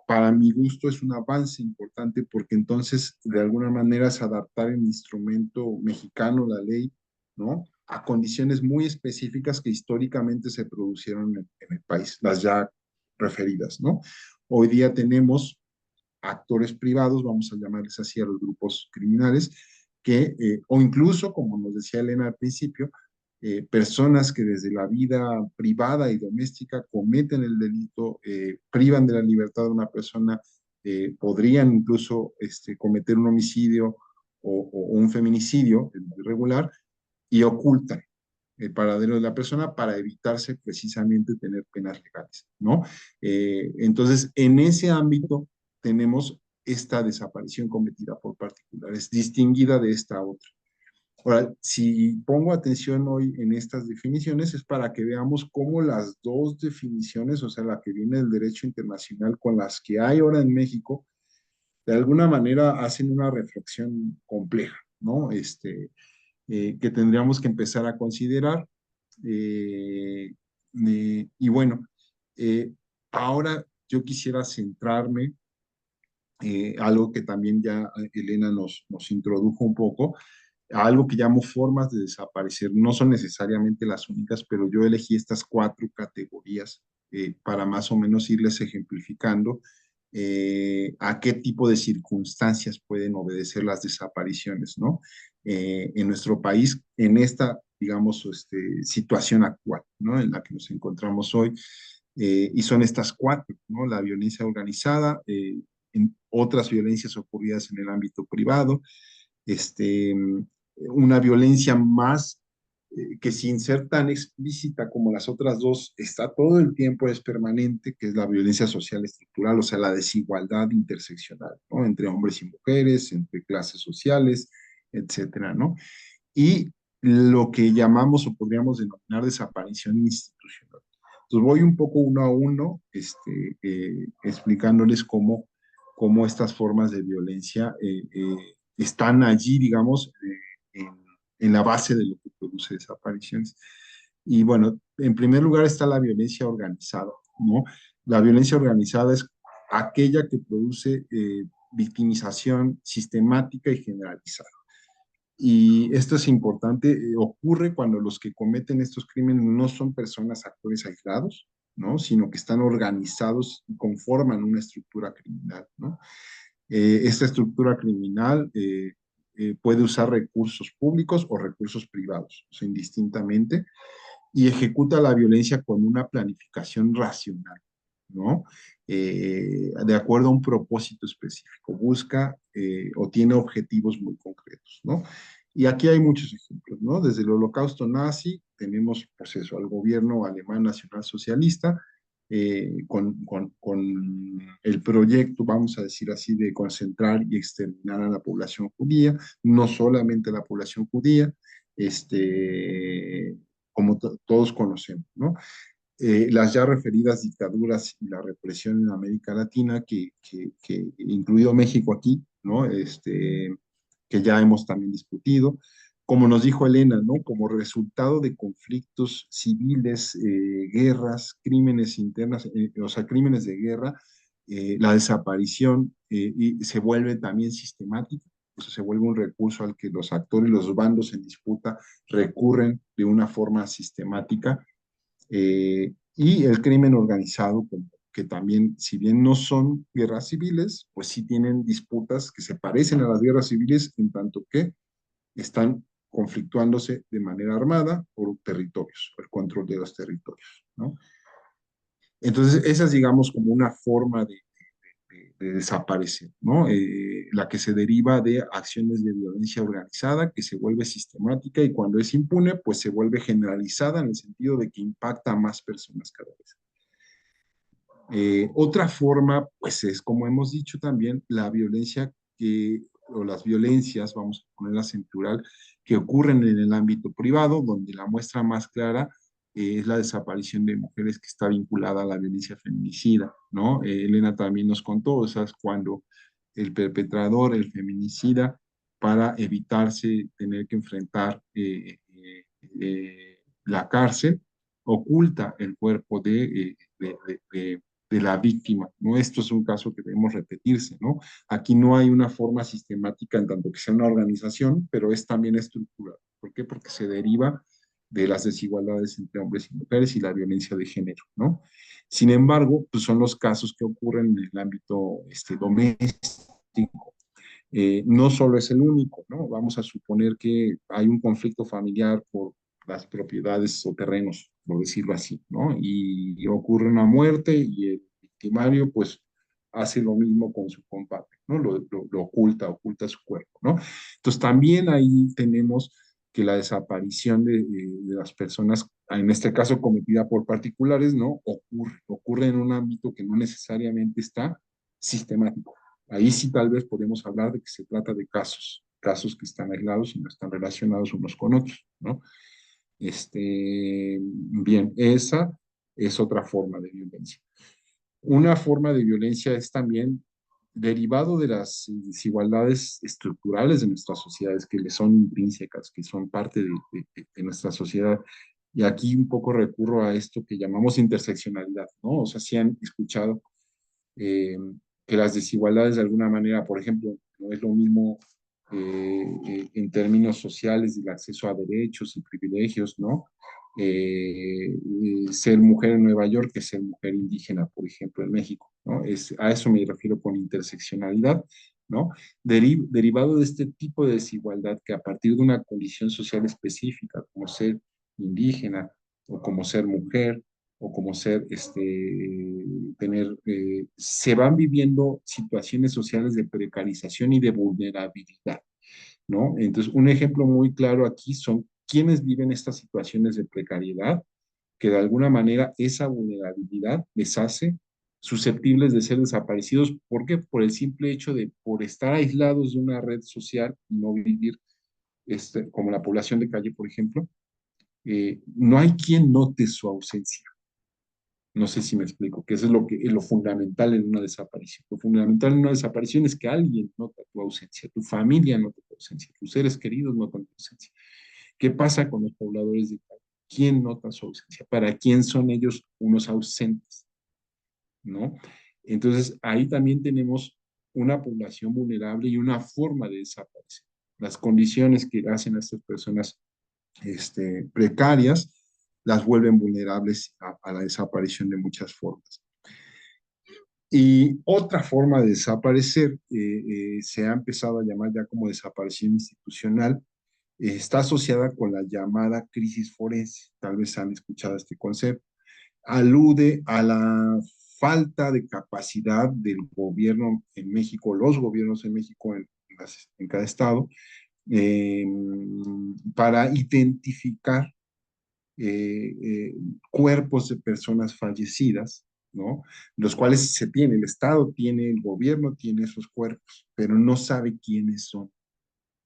Para mi gusto es un avance importante porque entonces de alguna manera es adaptar el instrumento mexicano, la ley, ¿no? A condiciones muy específicas que históricamente se producieron en el país, las ya referidas, ¿no? Hoy día tenemos actores privados, vamos a llamarles así a los grupos criminales, o incluso, como nos decía Elena al principio, personas que desde la vida privada y doméstica cometen el delito, privan de la libertad de una persona, podrían incluso cometer un homicidio o un feminicidio irregular y ocultan el paradero de la persona para evitarse precisamente tener penas legales, ¿no? Entonces, en ese ámbito tenemos esta desaparición cometida por particulares, distinguida de esta otra. Ahora, si pongo atención hoy en estas definiciones es para que veamos cómo las dos definiciones, o sea, la que viene del derecho internacional con las que hay ahora en México, de alguna manera hacen una reflexión compleja, ¿no? Que tendríamos que empezar a considerar. Y bueno, ahora yo quisiera centrarme, algo que también ya Elena nos introdujo un poco, a algo que llamo formas de desaparecer. No son necesariamente las únicas, pero yo elegí estas cuatro categorías para más o menos irles ejemplificando a qué tipo de circunstancias pueden obedecer las desapariciones, ¿no? En nuestro país, en esta, digamos, situación actual, ¿no? En la que nos encontramos hoy. Y son estas cuatro, ¿no? La violencia organizada, en otras violencias ocurridas en el ámbito privado, una violencia más que sin ser tan explícita como las otras dos, está todo el tiempo, es permanente, que es la violencia social estructural, o sea, la desigualdad interseccional, ¿no? Entre hombres y mujeres, entre clases sociales, etcétera, ¿no? Y lo que llamamos o podríamos denominar desaparición institucional. Entonces voy un poco uno a uno, explicándoles cómo estas formas de violencia están allí, digamos, en la base de lo que produce desapariciones. Y bueno, en primer lugar está la violencia organizada, ¿no? La violencia organizada es aquella que produce victimización sistemática y generalizada. Y esto es importante, ocurre cuando los que cometen estos crímenes no son personas, actores aislados, ¿no? Sino que están organizados y conforman una estructura criminal, ¿no? Esta estructura criminal puede usar recursos públicos o recursos privados, o sea, indistintamente, y ejecuta la violencia con una planificación racional, ¿no? De acuerdo a un propósito específico, busca o tiene objetivos muy concretos, ¿no? Y aquí hay muchos ejemplos, ¿no? Desde el Holocausto nazi tenemos, pues eso, al gobierno alemán nacionalsocialista, con el proyecto, vamos a decir así, de concentrar y exterminar a la población judía, no solamente a la población judía, como todos conocemos, ¿no? Las ya referidas dictaduras y la represión en América Latina, incluido México aquí, ¿no? Que ya hemos también discutido. Como nos dijo Elena, ¿no? Como resultado de conflictos civiles, guerras, crímenes internas, o sea, crímenes de guerra, la desaparición y se vuelve también sistemática, o sea, se vuelve un recurso al que los actores, los bandos en disputa recurren de una forma sistemática, y el crimen organizado, que también, si bien no son guerras civiles, pues sí tienen disputas que se parecen a las guerras civiles en tanto que están conflictuándose de manera armada por territorios, por el control de los territorios, ¿no? Entonces, esa es, digamos, como una forma de desaparecer, ¿no? La que se deriva de acciones de violencia organizada, que se vuelve sistemática y cuando es impune, pues se vuelve generalizada en el sentido de que impacta a más personas cada vez. Otra forma, pues es, como hemos dicho también, la violencia o las violencias, vamos a ponerlas en plural, que ocurren en el ámbito privado, donde la muestra más clara es la desaparición de mujeres que está vinculada a la violencia feminicida, ¿no? Elena también nos contó, o sea, es cuando el perpetrador, el feminicida, para evitarse tener que enfrentar la cárcel, oculta el cuerpo de la víctima, ¿no? Esto es un caso que debemos repetirse, ¿no? Aquí no hay una forma sistemática en tanto que sea una organización, pero es también estructural. ¿Por qué? Porque se deriva de las desigualdades entre hombres y mujeres y la violencia de género, ¿no? Sin embargo, pues son los casos que ocurren en el ámbito doméstico. No solo es el único, ¿no? Vamos a suponer que hay un conflicto familiar por las propiedades o terrenos, por decirlo así, ¿no? Y ocurre una muerte y el victimario, pues, hace lo mismo con su compadre, ¿no? Lo oculta su cuerpo, ¿no? Entonces, también ahí tenemos que la desaparición de las personas, en este caso cometida por particulares, ¿no? Ocurre en un ámbito que no necesariamente está sistemático. Ahí sí tal vez podemos hablar de que se trata de casos que están aislados y no están relacionados unos con otros, ¿no? Bien, esa es otra forma de violencia. Una forma de violencia es también derivado de las desigualdades estructurales de nuestras sociedades, que le son intrínsecas, que son parte de nuestra sociedad. Y aquí un poco recurro a esto que llamamos interseccionalidad, ¿no? O sea, si han escuchado eh, que las desigualdades de alguna manera, por ejemplo, no es lo mismo en términos sociales del acceso a derechos y privilegios, ¿no? Ser mujer en Nueva York que ser mujer indígena, por ejemplo, en México, ¿no? A eso me refiero con interseccionalidad, ¿no? Derivado de este tipo de desigualdad que a partir de una condición social específica, como ser indígena o como ser mujer, o como ser, se van viviendo situaciones sociales de precarización y de vulnerabilidad, ¿no? Entonces, un ejemplo muy claro aquí son quienes viven estas situaciones de precariedad, que de alguna manera esa vulnerabilidad les hace susceptibles de ser desaparecidos. ¿Por qué? Por el simple hecho de, por estar aislados de una red social y no vivir, como la población de calle, por ejemplo, no hay quien note su ausencia. No sé si me explico, que eso es lo fundamental en una desaparición. Lo fundamental en una desaparición es que alguien nota tu ausencia, tu familia nota tu ausencia, tus seres queridos notan tu ausencia. ¿Qué pasa con los pobladores de Cali? ¿Quién nota su ausencia? ¿Para quién son ellos unos ausentes? ¿No? Entonces, ahí también tenemos una población vulnerable y una forma de desaparecer. Las condiciones que hacen a estas personas precarias las vuelven vulnerables a la desaparición de muchas formas. Y otra forma de desaparecer se ha empezado a llamar ya como desaparición institucional, está asociada con la llamada crisis forense. Tal vez han escuchado este concepto. Alude a la falta de capacidad del gobierno en México, los gobiernos en México en cada estado, eh, para identificar cuerpos de personas fallecidas, ¿no? Los cuales se tiene, el Estado tiene, el gobierno tiene esos cuerpos, pero no sabe quiénes son,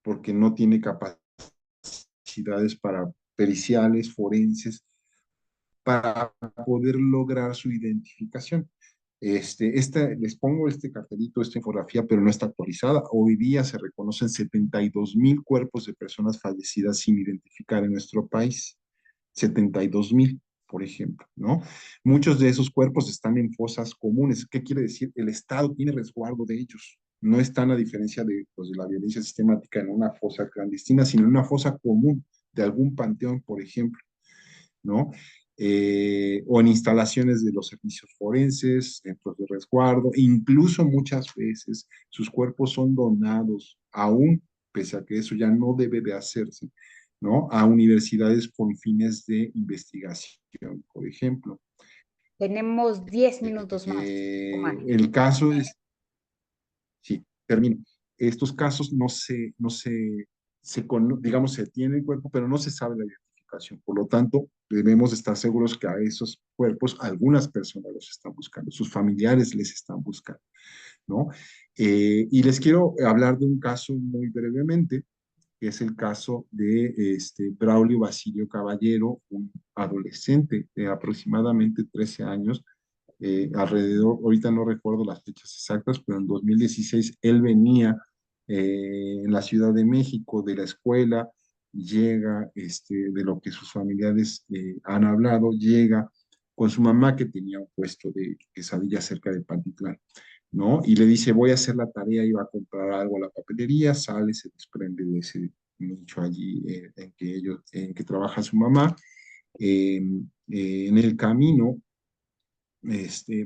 porque no tiene capacidades para periciales, forenses, para poder lograr su identificación. Les pongo este cartelito, esta infografía, pero no está actualizada. Hoy día se reconocen 72,000 cuerpos de personas fallecidas sin identificar en nuestro país. 72,000, por ejemplo, ¿no? Muchos de esos cuerpos están en fosas comunes. ¿Qué quiere decir? El Estado tiene resguardo de ellos. No están, a diferencia de, pues, de la violencia sistemática, en una fosa clandestina, sino en una fosa común de algún panteón, por ejemplo, ¿no? O en instalaciones de los servicios forenses, centros de resguardo, incluso muchas veces sus cuerpos son donados, aún pese a que eso ya no debe de hacerse, ¿no? A universidades con fines de investigación, por ejemplo. Tenemos 10 minutos más, Omar. El caso es, sí, termino. Estos casos digamos, se tiene el cuerpo, pero no se sabe la identificación. Por lo tanto, debemos estar seguros que a esos cuerpos algunas personas los están buscando, sus familiares les están buscando, ¿no? Y les quiero hablar de un caso muy brevemente, que es el caso de Braulio Basilio Caballero, un adolescente de aproximadamente 13 años, alrededor, ahorita no recuerdo las fechas exactas, pero en 2016 él venía en la Ciudad de México de la escuela, llega, de lo que sus familiares han hablado, llega con su mamá que tenía un puesto de quesadillas cerca de Pantitlán, ¿no? Y le dice, voy a hacer la tarea, iba a comprar algo a la papelería, sale, se desprende de ese nicho allí en que trabaja su mamá. En el camino,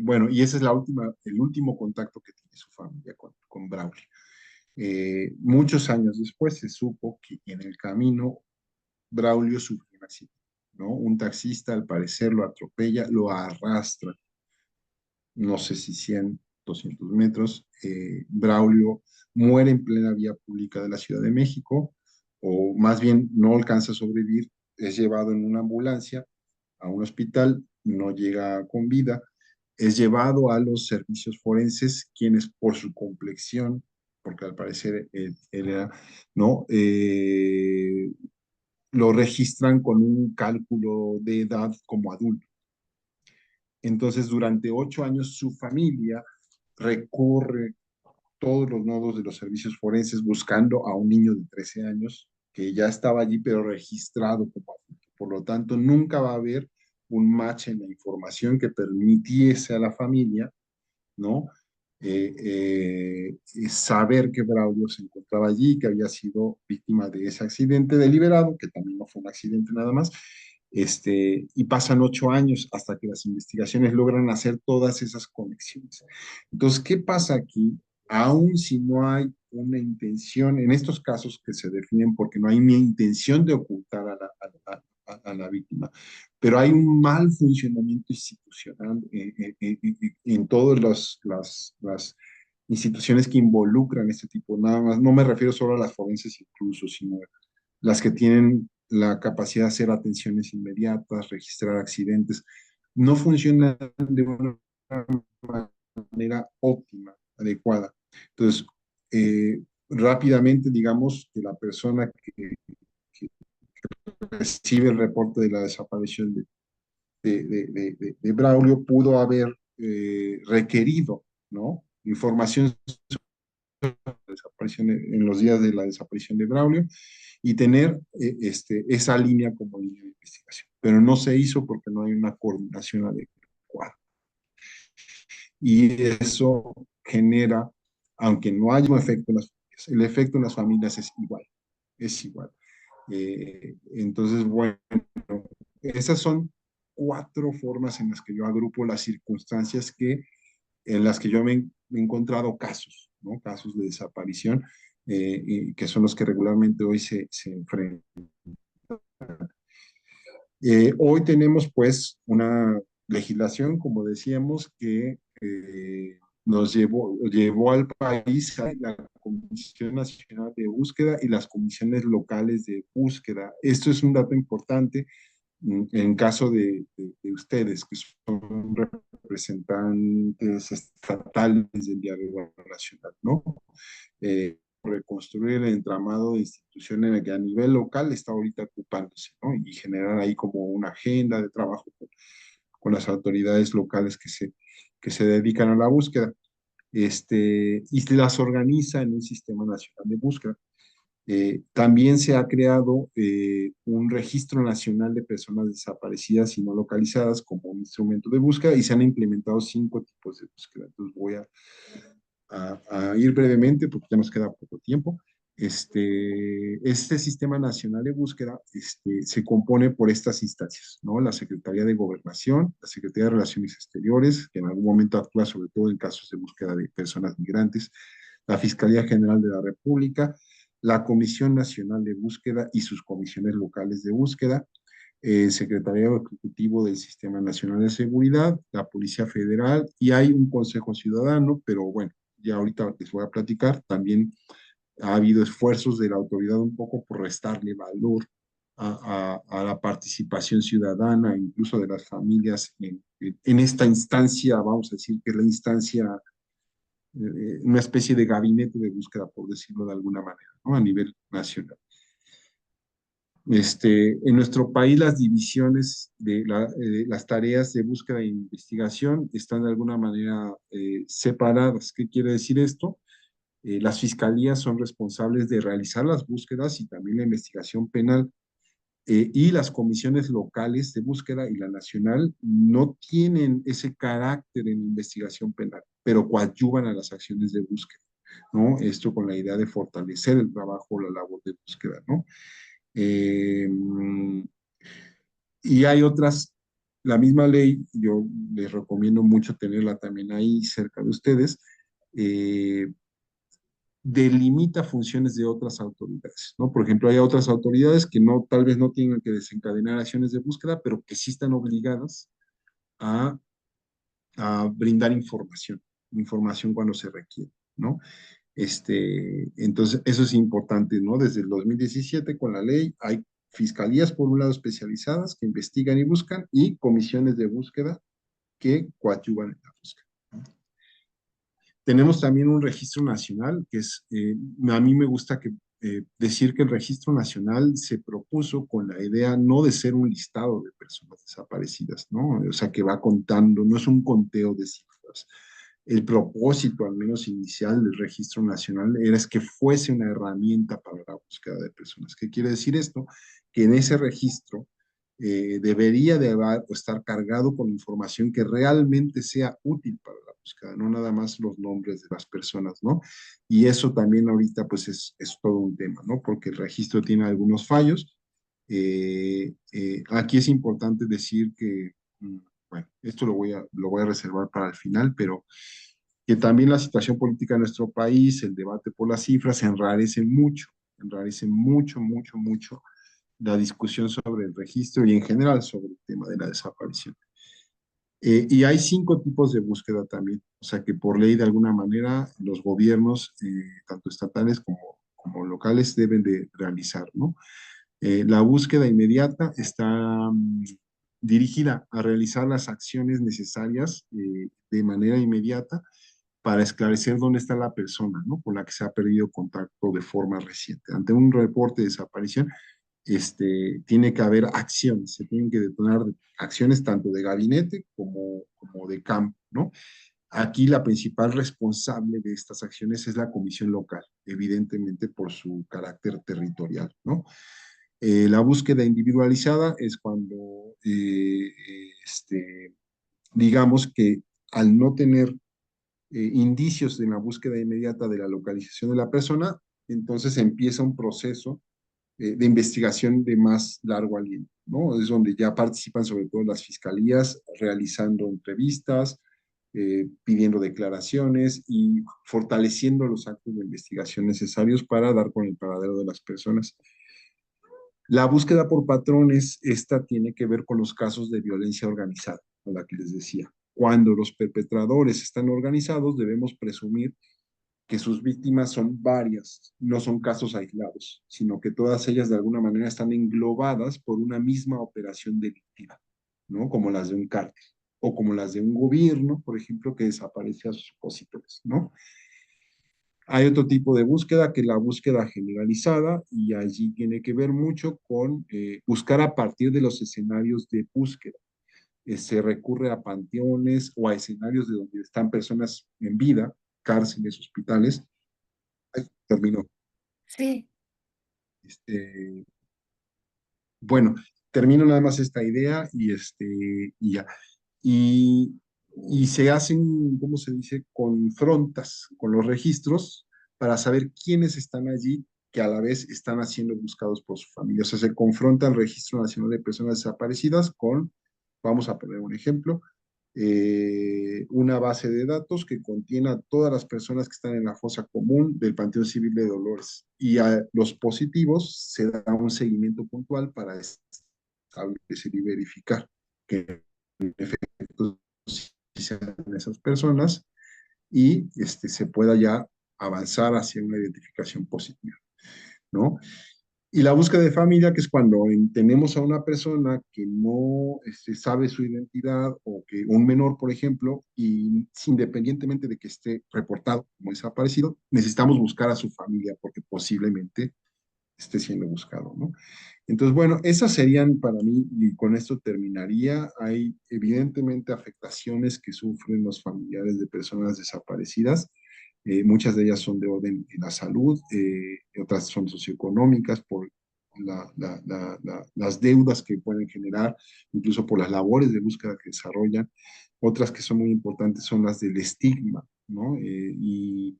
bueno, y ese es el último contacto que tiene su familia con Braulio. Muchos años después se supo que en el camino Braulio sufrió un accidente, ¿no? Un taxista al parecer lo atropella, lo arrastra, no sé si 100, 200 metros. Braulio muere en plena vía pública de la Ciudad de México, o más bien no alcanza a sobrevivir, es llevado en una ambulancia a un hospital, no llega con vida, es llevado a los servicios forenses, quienes por su complexión, porque al parecer él era, ¿no? Lo registran con un cálculo de edad como adulto. Entonces, durante 8 años, su familia recorre todos los nodos de los servicios forenses buscando a un niño de 13 años que ya estaba allí, pero registrado como adulto. Por lo tanto, nunca va a haber un match en la información que permitiese a la familia, ¿no? Saber que Braulio se encontraba allí, que había sido víctima de ese accidente deliberado, que también no fue un accidente nada más, y pasan 8 años hasta que las investigaciones logran hacer todas esas conexiones. Entonces, ¿qué pasa aquí? Aún si no hay una intención, en estos casos que se definen porque no hay ni intención de ocultar a la víctima, pero hay un mal funcionamiento institucional en todas las instituciones que involucran este tipo, nada más, no me refiero solo a las forenses incluso, sino las que tienen la capacidad de hacer atenciones inmediatas, registrar accidentes, no funcionan de una manera óptima, adecuada. Entonces, rápidamente, digamos que la persona que recibe el reporte de la desaparición de Braulio pudo haber requerido, ¿no? Información sobre la desaparición en los días de la desaparición de Braulio y tener esa línea como línea de investigación. Pero no se hizo porque no hay una coordinación adecuada. Y eso genera, aunque no haya un efecto en las familias, el efecto en las familias es igual, es igual. Entonces, bueno, esas son 4 formas en las que yo agrupo las circunstancias en las que yo me he encontrado casos, ¿no? Casos de desaparición, y que son los que regularmente hoy se enfrentan. Hoy tenemos pues una legislación, como decíamos, que nos llevó al país a la Comisión Nacional de Búsqueda y las comisiones locales de búsqueda. Esto es un dato importante en caso de ustedes, que son representantes estatales del diálogo nacional, ¿no? Reconstruir el entramado de instituciones que a nivel local está ahorita ocupándose, ¿no? Y generar ahí como una agenda de trabajo con las autoridades locales que se dedican a la búsqueda. Y las organiza en un sistema nacional de búsqueda. También se ha creado un registro nacional de personas desaparecidas y no localizadas como un instrumento de búsqueda y se han implementado 5 tipos de búsqueda. Entonces voy a ir brevemente porque ya nos queda poco tiempo. Este sistema nacional de búsqueda se compone por estas instancias, ¿no? La Secretaría de Gobernación, la Secretaría de Relaciones Exteriores, que en algún momento actúa sobre todo en casos de búsqueda de personas migrantes, la Fiscalía General de la República, la Comisión Nacional de Búsqueda y sus comisiones locales de búsqueda, el Secretariado Ejecutivo del Sistema Nacional de Seguridad, la Policía Federal y hay un Consejo Ciudadano, pero bueno, ya ahorita les voy a platicar. También ha habido esfuerzos de la autoridad un poco por restarle valor a la participación ciudadana, incluso de las familias en esta instancia, vamos a decir que es la instancia, una especie de gabinete de búsqueda, por decirlo de alguna manera, ¿no? A nivel nacional. En nuestro país las divisiones de las tareas de búsqueda e investigación están de alguna manera separadas. ¿Qué quiere decir esto? Las fiscalías son responsables de realizar las búsquedas y también la investigación penal, y las comisiones locales de búsqueda y la nacional no tienen ese carácter en investigación penal, pero coadyuvan a las acciones de búsqueda, ¿no? Esto con la idea de fortalecer el trabajo, la labor de búsqueda, ¿no? Eh, y hay otras, la misma ley, yo les recomiendo mucho tenerla también ahí cerca de ustedes, eh, delimita funciones de otras autoridades, ¿no? Por ejemplo, hay otras autoridades que no, tal vez no tengan que desencadenar acciones de búsqueda, pero que sí están obligadas a, a brindar información cuando se requiere, ¿no? Entonces, eso es importante, ¿no? Desde el 2017 con la ley hay fiscalías, por un lado, especializadas que investigan y buscan, y comisiones de búsqueda que coadyuvan en la búsqueda, ¿no? Tenemos también un registro nacional, que es, a mí me gusta decir que el registro nacional se propuso con la idea no de ser un listado de personas desaparecidas, ¿no? O sea, que va contando, no es un conteo de cifras. El propósito, al menos inicial, del registro nacional era es que fuese una herramienta para la búsqueda de personas. ¿Qué quiere decir esto? Que en ese registro debería de estar cargado con información que realmente sea útil para la búsqueda, no nada más los nombres de las personas, ¿no? Y eso también ahorita pues es todo un tema, ¿no? Porque el registro tiene algunos fallos. Aquí es importante decir que, bueno, esto lo voy a reservar para el final, pero que también la situación política de nuestro país, el debate por las cifras, enrarece mucho, mucho, mucho la discusión sobre el registro y en general sobre el tema de la desaparición. Y hay 5 tipos de búsqueda también, o sea que por ley de alguna manera los gobiernos, tanto estatales como locales, deben de realizar, ¿no? La búsqueda inmediata está dirigida a realizar las acciones necesarias de manera inmediata para esclarecer dónde está la persona, ¿no? Con la que se ha perdido contacto de forma reciente. Ante un reporte de desaparición, tiene que haber acciones, se tienen que detonar acciones tanto de gabinete como de campo, ¿no? Aquí la principal responsable de estas acciones es la comisión local, evidentemente por su carácter territorial, ¿no? La búsqueda individualizada es cuando, digamos que al no tener indicios en la búsqueda inmediata de la localización de la persona, entonces empieza un proceso de investigación de más largo aliento, ¿no? Es donde ya participan sobre todo las fiscalías realizando entrevistas, pidiendo declaraciones y fortaleciendo los actos de investigación necesarios para dar con el paradero de las personas. La búsqueda por patrones, esta tiene que ver con los casos de violencia organizada, a la que les decía. Cuando los perpetradores están organizados, debemos presumir que sus víctimas son varias, no son casos aislados, sino que todas ellas de alguna manera están englobadas por una misma operación delictiva, ¿no? Como las de un cártel o como las de un gobierno, por ejemplo, que desaparece a sus opositores, ¿no? Hay otro tipo de búsqueda que es la búsqueda generalizada y allí tiene que ver mucho con buscar a partir de los escenarios de búsqueda. Se recurre a panteones o a escenarios de donde están personas en vida, cárceles, hospitales. Ay, terminó. Sí. Este, bueno, termino nada más esta idea y ya. Y, y se hacen, ¿cómo se dice? Confrontas con los registros para saber quiénes están allí que a la vez están siendo buscados por su familia. O sea, se confronta el Registro Nacional de Personas Desaparecidas con, vamos a poner un ejemplo, una base de datos que contiene a todas las personas que están en la fosa común del Panteón Civil de Dolores. Y a los positivos se da un seguimiento puntual para establecer y verificar que en efecto sí sean esas personas y se pueda ya avanzar hacia una identificación positiva, ¿no? Y la búsqueda de familia, que es cuando tenemos a una persona que no sabe su identidad o que un menor, por ejemplo, y independientemente de que esté reportado como desaparecido, necesitamos buscar a su familia porque posiblemente esté siendo buscado, ¿no? Entonces, bueno, esas serían para mí, y con esto terminaría, hay evidentemente afectaciones que sufren los familiares de personas desaparecidas. Muchas de ellas son de orden en la salud, otras son socioeconómicas por las deudas que pueden generar, incluso por las labores de búsqueda que desarrollan. Otras que son muy importantes son las del estigma, ¿no? Y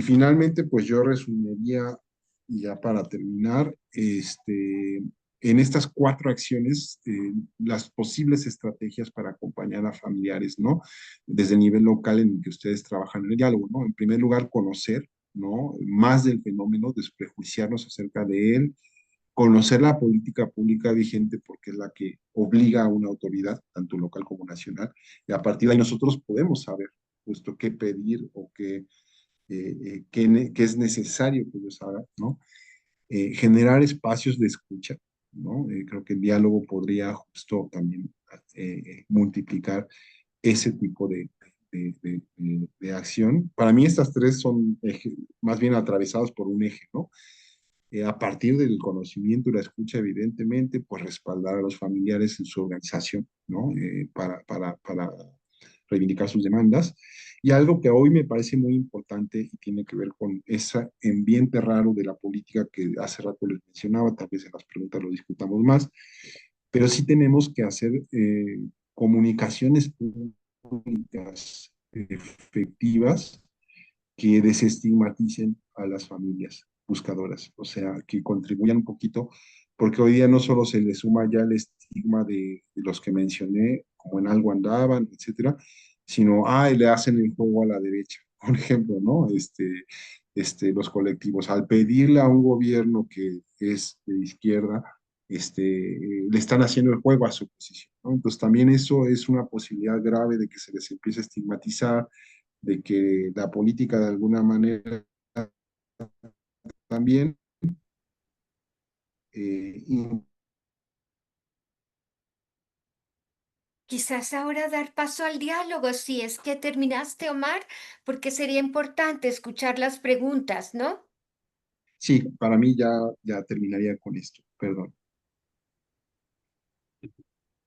finalmente, pues yo resumiría, y ya para terminar, en estas 4 acciones, las posibles estrategias para acompañar a familiares, ¿no? Desde el nivel local en el que ustedes trabajan en el diálogo, ¿no? En primer lugar, conocer, ¿no? Más del fenómeno, desprejuiciarnos acerca de él, conocer la política pública vigente porque es la que obliga a una autoridad, tanto local como nacional, y a partir de ahí nosotros podemos saber justo qué pedir o qué es necesario que ellos hagan, ¿no? Generar espacios de escucha, ¿no? Creo que el diálogo podría justo también multiplicar ese tipo de acción. Para mí estas 3 son más bien atravesados por un eje, ¿no? A partir del conocimiento y la escucha, evidentemente, pues respaldar a los familiares en su organización, ¿no? Para reivindicar sus demandas. Y algo que hoy me parece muy importante y tiene que ver con ese ambiente raro de la política que hace rato les mencionaba, tal vez en las preguntas lo discutamos más, pero sí tenemos que hacer comunicaciones públicas efectivas que desestigmaticen a las familias buscadoras, o sea, que contribuyan un poquito, porque hoy día no solo se le suma ya el estigma de los que mencioné, como en algo andaban, etcétera, sino, le hacen el juego a la derecha, por ejemplo, ¿no? Los colectivos, al pedirle a un gobierno que es de izquierda, le están haciendo el juego a su posición, ¿no? Entonces también eso es una posibilidad grave de que se les empiece a estigmatizar, de que la política de alguna manera también eh, Quizás ahora dar paso al diálogo, si es que terminaste, Omar, porque sería importante escuchar las preguntas, ¿no? sí, para mí ya terminaría con esto. Perdón.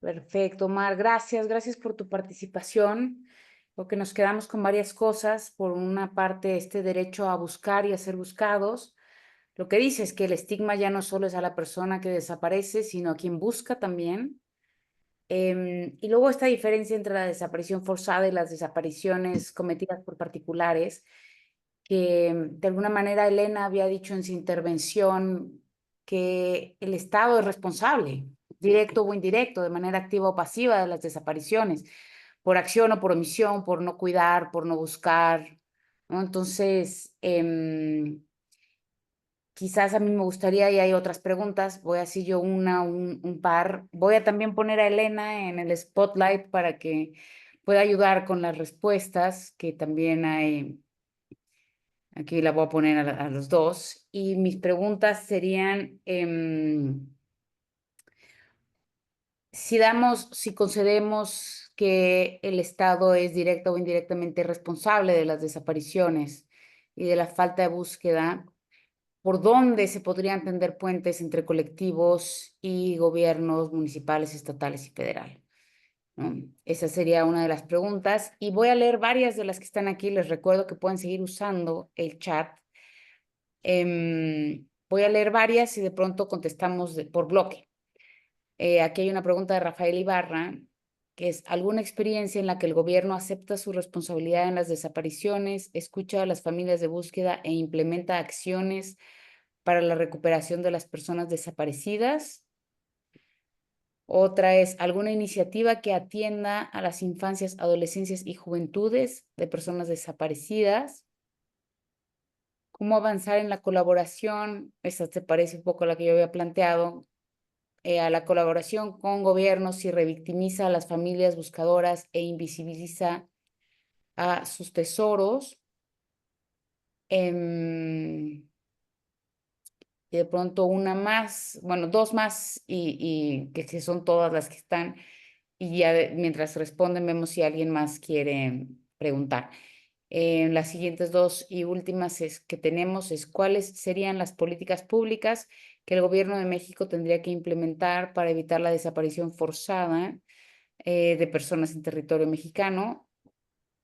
Perfecto, Omar. Gracias por tu participación. Porque nos quedamos con varias cosas. Por una parte, este derecho a buscar y a ser buscados. Lo que dice es que el estigma ya no solo es a la persona que desaparece, sino a quien busca también. Y luego esta diferencia entre la desaparición forzada y las desapariciones cometidas por particulares, que de alguna manera Elena había dicho en su intervención que el Estado es responsable, directo o indirecto, de manera activa o pasiva, de las desapariciones, por acción o por omisión, por no cuidar, por no buscar, ¿no? Entonces, quizás a mí me gustaría, y hay otras preguntas, voy así yo un par. Voy a también poner a Elena en el spotlight para que pueda ayudar con las respuestas, que también hay, aquí la voy a poner a los dos. Y mis preguntas serían, si concedemos que el Estado es directa o indirectamente responsable de las desapariciones y de la falta de búsqueda, ¿por dónde se podrían tender puentes entre colectivos y gobiernos municipales, estatales y federal? ¿No? Esa sería una de las preguntas. Y voy a leer varias de las que están aquí. Les recuerdo que pueden seguir usando el chat. Voy a leer varias y de pronto contestamos por bloque. Aquí hay una pregunta de Rafael Ibarra, que es: ¿alguna experiencia en la que el gobierno acepta su responsabilidad en las desapariciones, escucha a las familias de búsqueda e implementa acciones para la recuperación de las personas desaparecidas? Otra es: ¿alguna iniciativa que atienda a las infancias, adolescencias y juventudes de personas desaparecidas? ¿Cómo avanzar en la colaboración? Esta se parece un poco a la que yo había planteado, a la colaboración con gobiernos y revictimiza a las familias buscadoras e invisibiliza a sus tesoros. Y de pronto una más, bueno, dos más, y que son todas las que están, y ya mientras responden vemos si alguien más quiere preguntar. Las siguientes dos y últimas que tenemos es: ¿cuáles serían las políticas públicas que el gobierno de México tendría que implementar para evitar la desaparición forzada de personas en territorio mexicano?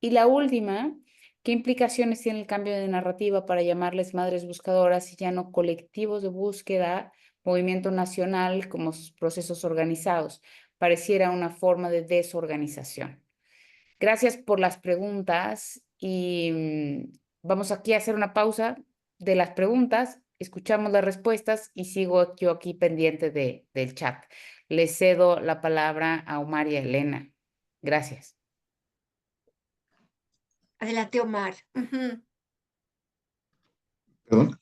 Y la última: ¿qué implicaciones tiene el cambio de narrativa para llamarles madres buscadoras y ya no colectivos de búsqueda, movimiento nacional como procesos organizados? Pareciera una forma de desorganización. Gracias por las preguntas y vamos aquí a hacer una pausa de las preguntas, escuchamos las respuestas y sigo yo aquí pendiente del chat. Les cedo la palabra a Omar y a Elena. Gracias. Adelante, Omar. Ujú. ¿Perdón?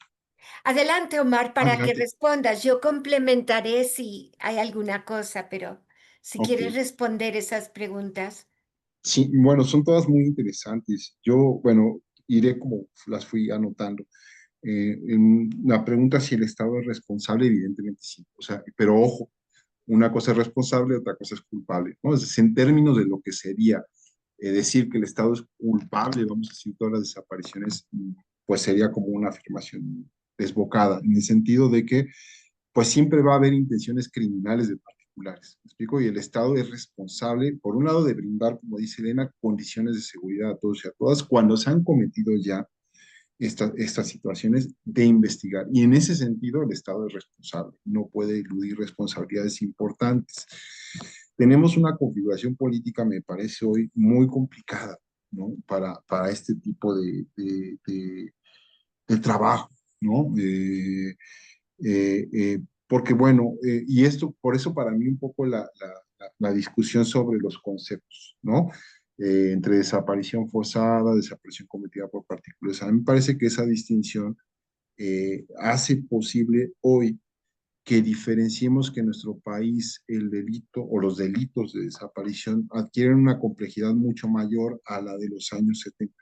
Adelante, Omar, para que Adelante. respondas. Yo complementaré si hay alguna cosa, pero si Ok. quieres responder esas preguntas. Sí, bueno, son todas muy interesantes. Yo, bueno, iré como las fui anotando. La pregunta si el Estado es responsable, evidentemente sí. O sea, pero ojo, una cosa es responsable, otra cosa es culpable, ¿no? Es decir, en términos de lo que sería decir que el Estado es culpable, vamos a decir, todas las desapariciones, pues sería como una afirmación desbocada, en el sentido de que, pues siempre va a haber intenciones criminales de particulares, ¿me explico? Y el Estado es responsable, por un lado, de brindar, como dice Elena, condiciones de seguridad a todos y a todas cuando se han cometido ya estas situaciones, de investigar. Y en ese sentido, el Estado es responsable, no puede eludir responsabilidades importantes. Tenemos una configuración política, me parece hoy, muy complicada, ¿no? Para este tipo de trabajo, ¿no? Porque bueno, y esto, por eso para mí un poco la discusión sobre los conceptos, ¿no? Entre desaparición forzada, desaparición cometida por particulares. A mí me parece que esa distinción hace posible hoy que diferenciemos que en nuestro país el delito o los delitos de desaparición adquieren una complejidad mucho mayor a la de los años 70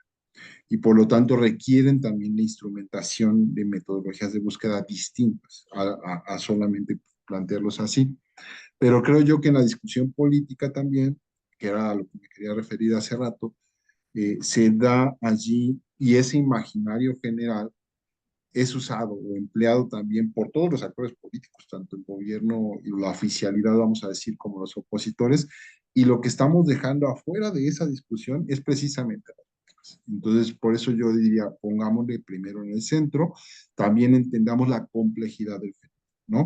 y por lo tanto requieren también la instrumentación de metodologías de búsqueda distintas a solamente plantearlos así. Pero creo yo que en la discusión política también, que era a lo que me quería referir hace rato, se da allí y ese imaginario general es usado o empleado también por todos los actores políticos, tanto el gobierno y la oficialidad, vamos a decir, como los opositores, y lo que estamos dejando afuera de esa discusión es precisamente las víctimas. Entonces, por eso yo diría, pongámosle primero en el centro, también entendamos la complejidad del fenómeno, ¿no?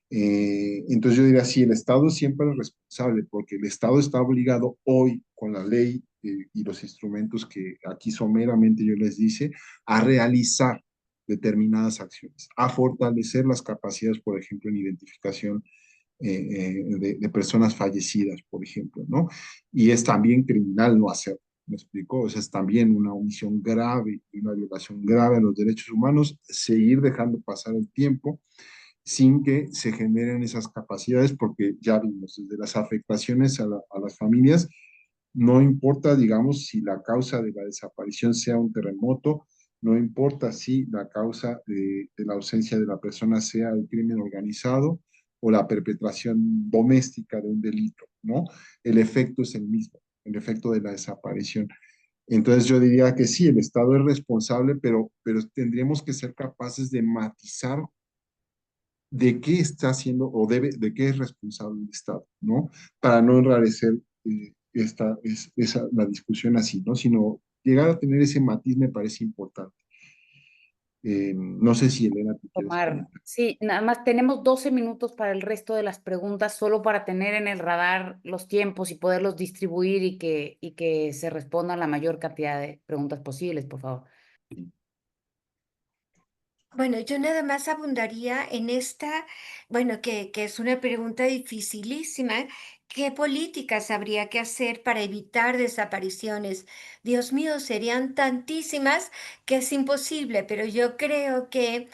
Entonces yo diría, sí, el Estado siempre es responsable, porque el Estado está obligado hoy con la ley y los instrumentos que aquí someramente yo les dice, a realizar determinadas acciones, a fortalecer las capacidades, por ejemplo, en identificación de personas fallecidas, por ejemplo, ¿no? Y es también criminal no hacerlo, ¿me explico? O sea, es también una omisión grave y una violación grave a los derechos humanos, seguir dejando pasar el tiempo sin que se generen esas capacidades, porque ya vimos, desde las afectaciones a las familias, no importa, digamos, si la causa de la desaparición sea un terremoto, no importa si la causa de la ausencia de la persona sea el crimen organizado o la perpetración doméstica de un delito, ¿no? El efecto es el mismo, el efecto de la desaparición. Entonces yo diría que sí, el Estado es responsable, pero tendríamos que ser capaces de matizar de qué está haciendo o debe, de qué es responsable el Estado, ¿no? Para no enrarecer la discusión así, ¿no? Sino llegar a tener ese matiz me parece importante. No sé si Elena, tú quieres Omar, comentar. sí, nada más tenemos 12 minutos para el resto de las preguntas, solo para tener en el radar los tiempos y poderlos distribuir y que se respondan la mayor cantidad de preguntas posibles, por favor. Bueno, yo nada más abundaría en esta, bueno, que es una pregunta dificilísima. ¿Qué políticas habría que hacer para evitar desapariciones? Dios mío, serían tantísimas que es imposible, pero yo creo que,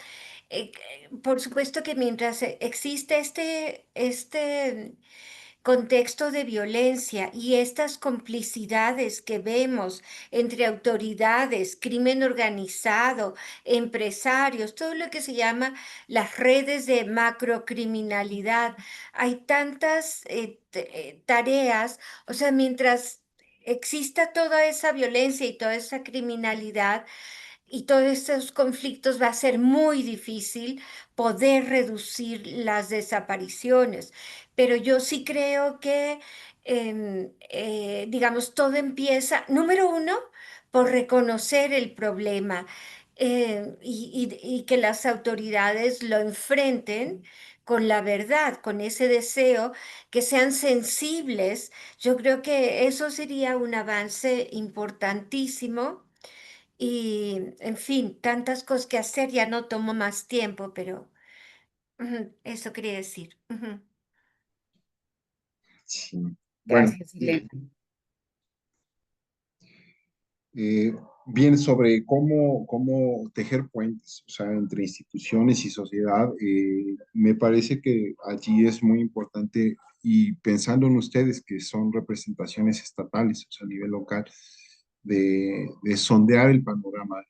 por supuesto que mientras existe este contexto de violencia y estas complicidades que vemos entre autoridades, crimen organizado, empresarios, todo lo que se llama las redes de macrocriminalidad. Hay tantas tareas, o sea, mientras exista toda esa violencia y toda esa criminalidad, y todos estos conflictos va a ser muy difícil poder reducir las desapariciones. Pero yo sí creo que, digamos, todo empieza, número uno, por reconocer el problema y que las autoridades lo enfrenten con la verdad, con ese deseo, que sean sensibles. Yo creo que eso sería un avance importantísimo y, en fin, tantas cosas que hacer, ya no tomo más tiempo, pero eso quería decir. Sí. Bueno, Gracias, Elena. eh, bien, sobre cómo tejer puentes, o sea, entre instituciones y sociedad, me parece que allí es muy importante, y pensando en ustedes que son representaciones estatales, o sea, a nivel local, de sondear el panorama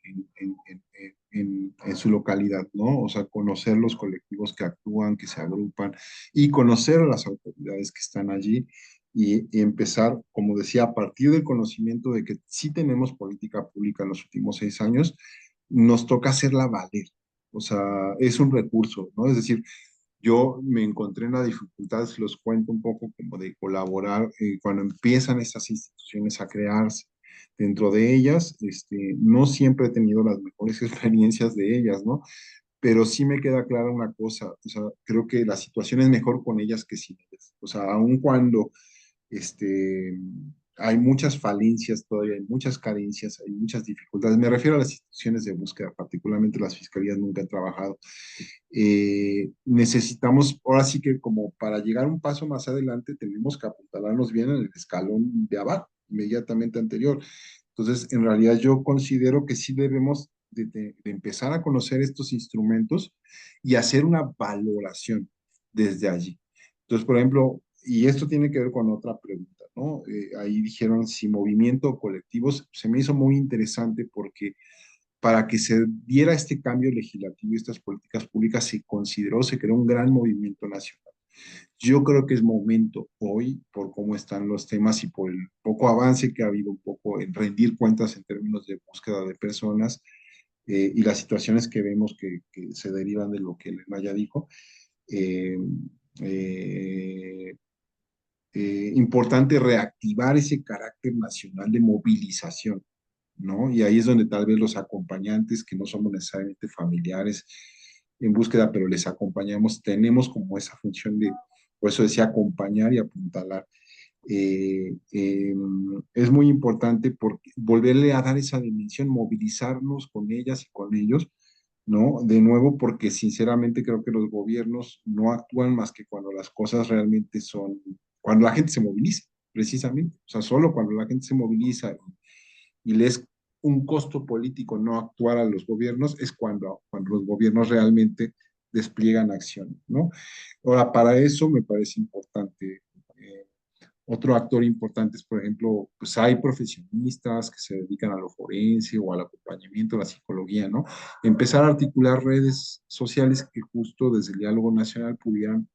en su localidad, ¿no? O sea, conocer los colectivos que actúan, que se agrupan, y conocer a las autoridades que están allí y empezar, como decía, a partir del conocimiento de que sí tenemos política pública en los últimos 6 años, nos toca hacerla valer. O sea, es un recurso, ¿no? Es decir, yo me encontré en la dificultad, si los cuento un poco, como de colaborar cuando empiezan estas instituciones a crearse. Dentro de ellas, no siempre he tenido las mejores experiencias de ellas, ¿no? Pero sí me queda clara una cosa, o sea, creo que la situación es mejor con ellas que sin ellas. O sea, aun cuando este, hay muchas falencias todavía, hay muchas carencias, hay muchas dificultades. Me refiero a las instituciones de búsqueda, particularmente las fiscalías nunca han trabajado. Necesitamos, ahora sí que como para llegar un paso más adelante, tenemos que apuntalarnos bien en el escalón de abajo, inmediatamente anterior. Entonces, en realidad yo considero que sí debemos de empezar a conocer estos instrumentos y hacer una valoración desde allí. Entonces, por ejemplo, y esto tiene que ver con otra pregunta, ¿no? Ahí dijeron si movimiento o colectivos, se me hizo muy interesante porque para que se diera este cambio legislativo y estas políticas públicas se consideró, se creó un gran movimiento nacional. Yo creo que es momento hoy, por cómo están los temas y por el poco avance que ha habido un poco en rendir cuentas en términos de búsqueda de personas, y las situaciones que vemos que se derivan de lo que Elena ya dijo. Eh, eh, Importante reactivar ese carácter nacional de movilización, ¿no? Y ahí es donde tal vez los acompañantes, que no somos necesariamente familiares en búsqueda, pero les acompañamos, tenemos como esa función de, por eso decía, acompañar y apuntalar. Es muy importante porque volverle a dar esa dimensión, movilizarnos con ellas y con ellos, ¿no? De nuevo, porque sinceramente creo que los gobiernos no actúan más que cuando las cosas realmente son, cuando la gente se moviliza, precisamente. O sea, solo cuando la gente se moviliza y le es un costo político no actuar a los gobiernos, es cuando los gobiernos realmente despliegan acción, ¿no? Ahora, para eso me parece importante. Otro actor importante es, por ejemplo, pues hay profesionistas que se dedican a lo forense o al acompañamiento, a la psicología, ¿no? Empezar a articular redes sociales que justo desde el diálogo nacional pudieran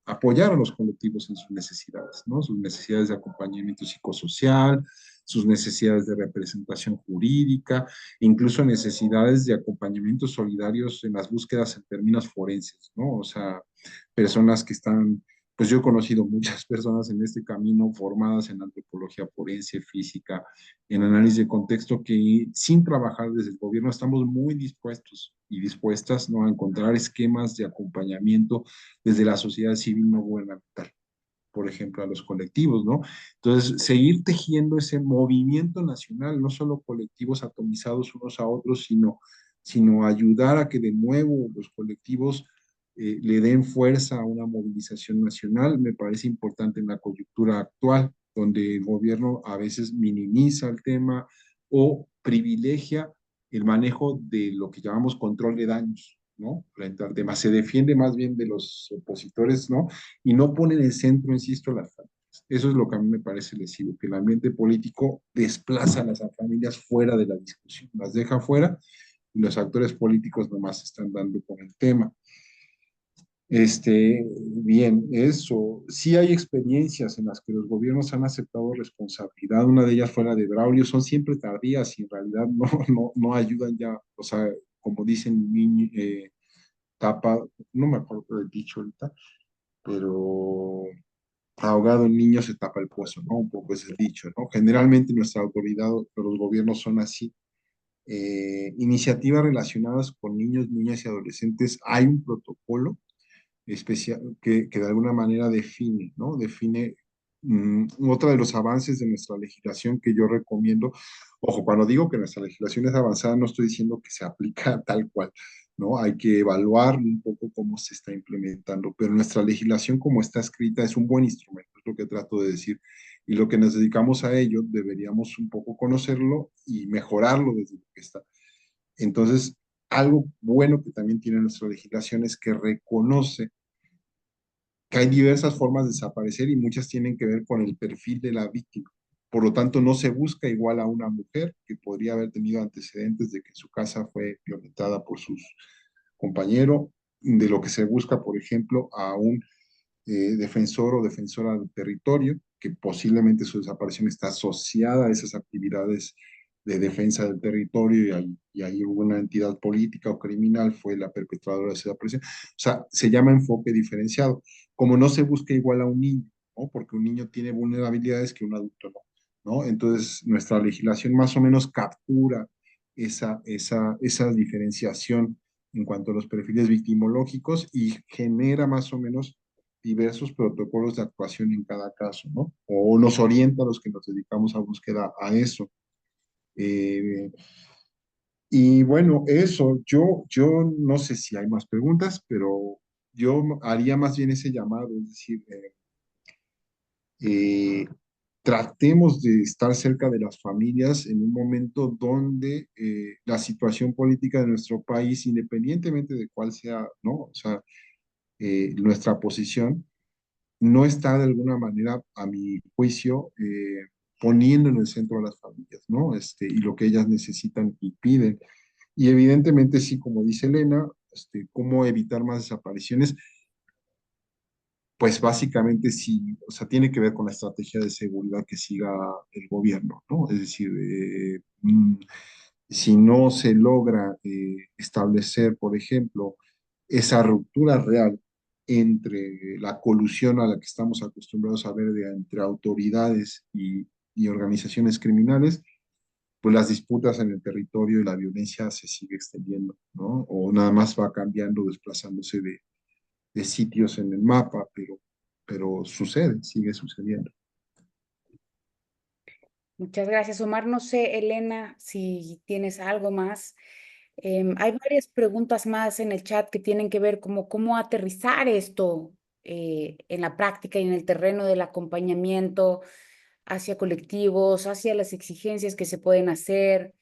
apoyar a los colectivos en sus necesidades, ¿no? Sus necesidades de acompañamiento psicosocial, sus necesidades de representación jurídica, incluso necesidades de acompañamientos solidarios en las búsquedas en términos forenses, ¿no? O sea, personas que están, pues yo he conocido muchas personas en este camino formadas en antropología forense, física, en análisis de contexto, que sin trabajar desde el gobierno estamos muy dispuestos y dispuestas, ¿no?, a encontrar esquemas de acompañamiento desde la sociedad civil no gubernamental, por ejemplo, a los colectivos, ¿no? Entonces, seguir tejiendo ese movimiento nacional, no solo colectivos atomizados unos a otros, sino ayudar a que de nuevo los colectivos le den fuerza a una movilización nacional, me parece importante en la coyuntura actual, donde el gobierno a veces minimiza el tema o privilegia el manejo de lo que llamamos control de daños, ¿no? Frente al tema. Se defiende más bien de los opositores, ¿no? Y no pone en el centro, insisto, las familias. Eso es lo que a mí me parece lesivo, que el ambiente político desplaza a las familias fuera de la discusión, las deja fuera y los actores políticos nomás están dando con el tema. Bien, eso. Sí hay experiencias en las que los gobiernos han aceptado responsabilidad. Una de ellas fue la de Braulio. Son siempre tardías y en realidad no ayudan ya. O sea, como dicen, tapa, no me acuerdo del dicho ahorita, pero ahogado en niño se tapa el pozo, ¿no? Un poco es el dicho, ¿no? Generalmente nuestra autoridad, los gobiernos son así. Iniciativas relacionadas con niños, niñas y adolescentes, hay un protocolo especial que de alguna manera define, ¿no? Define otro de los avances de nuestra legislación que yo recomiendo. Ojo, cuando digo que nuestra legislación es avanzada, no estoy diciendo que se aplica tal cual, ¿no? Hay que evaluar un poco cómo se está implementando, pero nuestra legislación como está escrita es un buen instrumento, es lo que trato de decir. Y lo que nos dedicamos a ello, deberíamos un poco conocerlo y mejorarlo desde lo que está. Entonces, algo bueno que también tiene nuestra legislación es que reconoce que hay diversas formas de desaparecer y muchas tienen que ver con el perfil de la víctima. Por lo tanto, no se busca igual a una mujer que podría haber tenido antecedentes de que su casa fue violentada por sus compañeros, de lo que se busca, por ejemplo, a un defensor o defensora del territorio, que posiblemente su desaparición está asociada a esas actividades de defensa del territorio y ahí una entidad política o criminal fue la perpetradora de esa desaparición. O sea, se llama enfoque diferenciado. Como no se busca igual a un niño, ¿no? Porque un niño tiene vulnerabilidades que un adulto no, ¿no? Entonces, nuestra legislación más o menos captura esa diferenciación en cuanto a los perfiles victimológicos y genera más o menos diversos protocolos de actuación en cada caso, ¿no? O nos orienta a los que nos dedicamos a búsqueda a eso. Eh, y bueno, eso, yo no sé si hay más preguntas, pero yo haría más bien ese llamado, es decir, eh, tratemos de estar cerca de las familias en un momento donde la situación política de nuestro país, independientemente de cuál sea, ¿no? O sea, nuestra posición, no está de alguna manera, a mi juicio, poniendo en el centro a las familias, ¿no? Y lo que ellas necesitan y piden. Y evidentemente, sí, como dice Elena, cómo evitar más desapariciones, pues básicamente sí, o sea, tiene que ver con la estrategia de seguridad que siga el gobierno, ¿no? Es decir, si no se logra establecer, por ejemplo, esa ruptura real entre la colusión a la que estamos acostumbrados a ver entre autoridades y organizaciones criminales, pues las disputas en el territorio y la violencia se sigue extendiendo, ¿no? O nada más va cambiando, desplazándose de sitios en el mapa, pero sucede, sigue sucediendo. Muchas gracias, Omar. No sé, Elena, si tienes algo más. Hay varias preguntas más en el chat que tienen que ver como cómo aterrizar esto en la práctica y en el terreno del acompañamiento hacia colectivos, hacia las exigencias que se pueden hacer.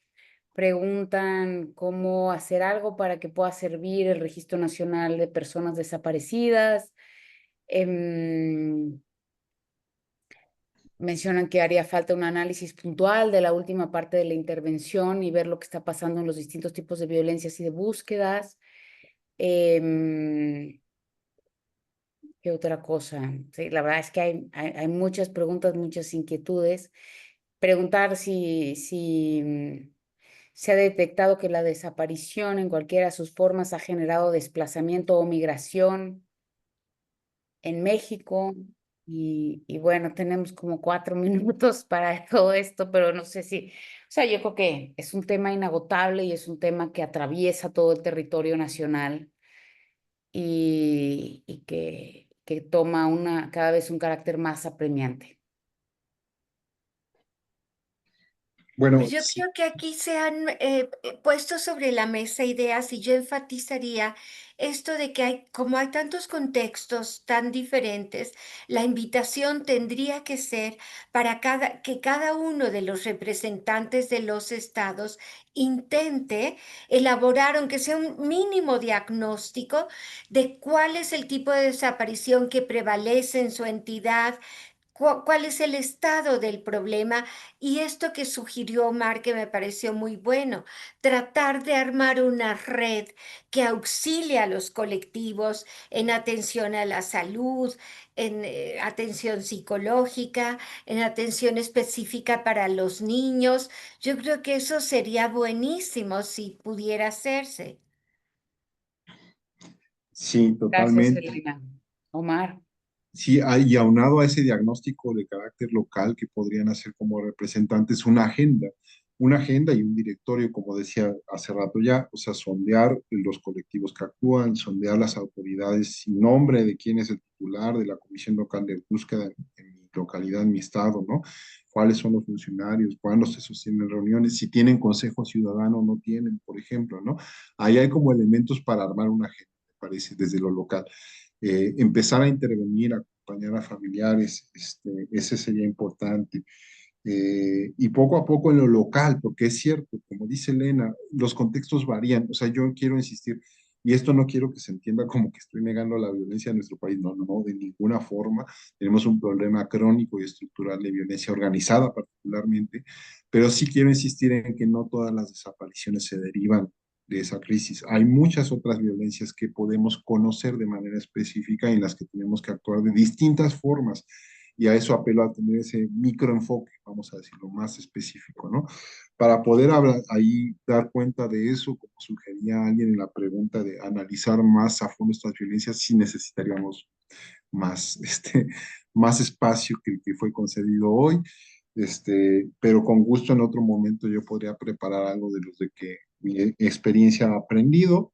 Preguntan cómo hacer algo para que pueda servir el Registro Nacional de Personas Desaparecidas. Em, Mencionan que haría falta un análisis puntual de la última parte de la intervención y ver lo que está pasando en los distintos tipos de violencias y de búsquedas. Em, ¿Qué otra cosa? Sí, la verdad es que hay muchas preguntas, muchas inquietudes. Preguntar si se ha detectado que la desaparición en cualquiera de sus formas ha generado desplazamiento o migración en México. Y bueno, tenemos como 4 minutos para todo esto, pero no sé si, o sea, yo creo que es un tema inagotable y es un tema que atraviesa todo el territorio nacional y que toma cada vez un carácter más apremiante. Bueno, Pues yo sí, creo que aquí se han puesto sobre la mesa ideas y yo enfatizaría esto de que como hay tantos contextos tan diferentes, la invitación tendría que ser para que cada uno de los representantes de los estados intente elaborar, aunque sea un mínimo diagnóstico, de cuál es el tipo de desaparición que prevalece en su entidad, cuál es el estado del problema y esto que sugirió Omar, que me pareció muy bueno, tratar de armar una red que auxilie a los colectivos en atención a la salud, en atención psicológica, en atención específica para los niños. Yo creo que eso sería buenísimo si pudiera hacerse. sí, Gracias, totalmente. Elena. Omar. Sí, y aunado a ese diagnóstico de carácter local que podrían hacer como representantes una agenda y un directorio, como decía hace rato ya, o sea, sondear los colectivos que actúan, sondear las autoridades sin nombre de quién es el titular de la Comisión Local de Búsqueda en mi localidad, en mi estado, ¿no? ¿Cuáles son los funcionarios? ¿Cuándo se sostienen reuniones? Si tienen consejo ciudadano o no tienen, por ejemplo, ¿no? Ahí hay como elementos para armar una agenda, me parece, desde lo local. Empezar a intervenir, acompañar a familiares, ese sería importante. Y poco a poco en lo local, porque es cierto, como dice Elena, los contextos varían. O sea, yo quiero insistir, y esto no quiero que se entienda como que estoy negando la violencia en nuestro país, no, no, no, de ninguna forma. Tenemos un problema crónico y estructural de violencia organizada particularmente, pero sí quiero insistir en que no todas las desapariciones se derivan de esa crisis. Hay muchas otras violencias que podemos conocer de manera específica y en las que tenemos que actuar de distintas formas. Y a eso apelo a tener ese microenfoque, vamos a decirlo, más específico, ¿no? Para poder hablar, ahí dar cuenta de eso, como sugería alguien en la pregunta de analizar más a fondo estas violencias, sí necesitaríamos más, más espacio que el que fue concedido hoy, pero con gusto en otro momento yo podría preparar algo de los de que mi experiencia ha aprendido.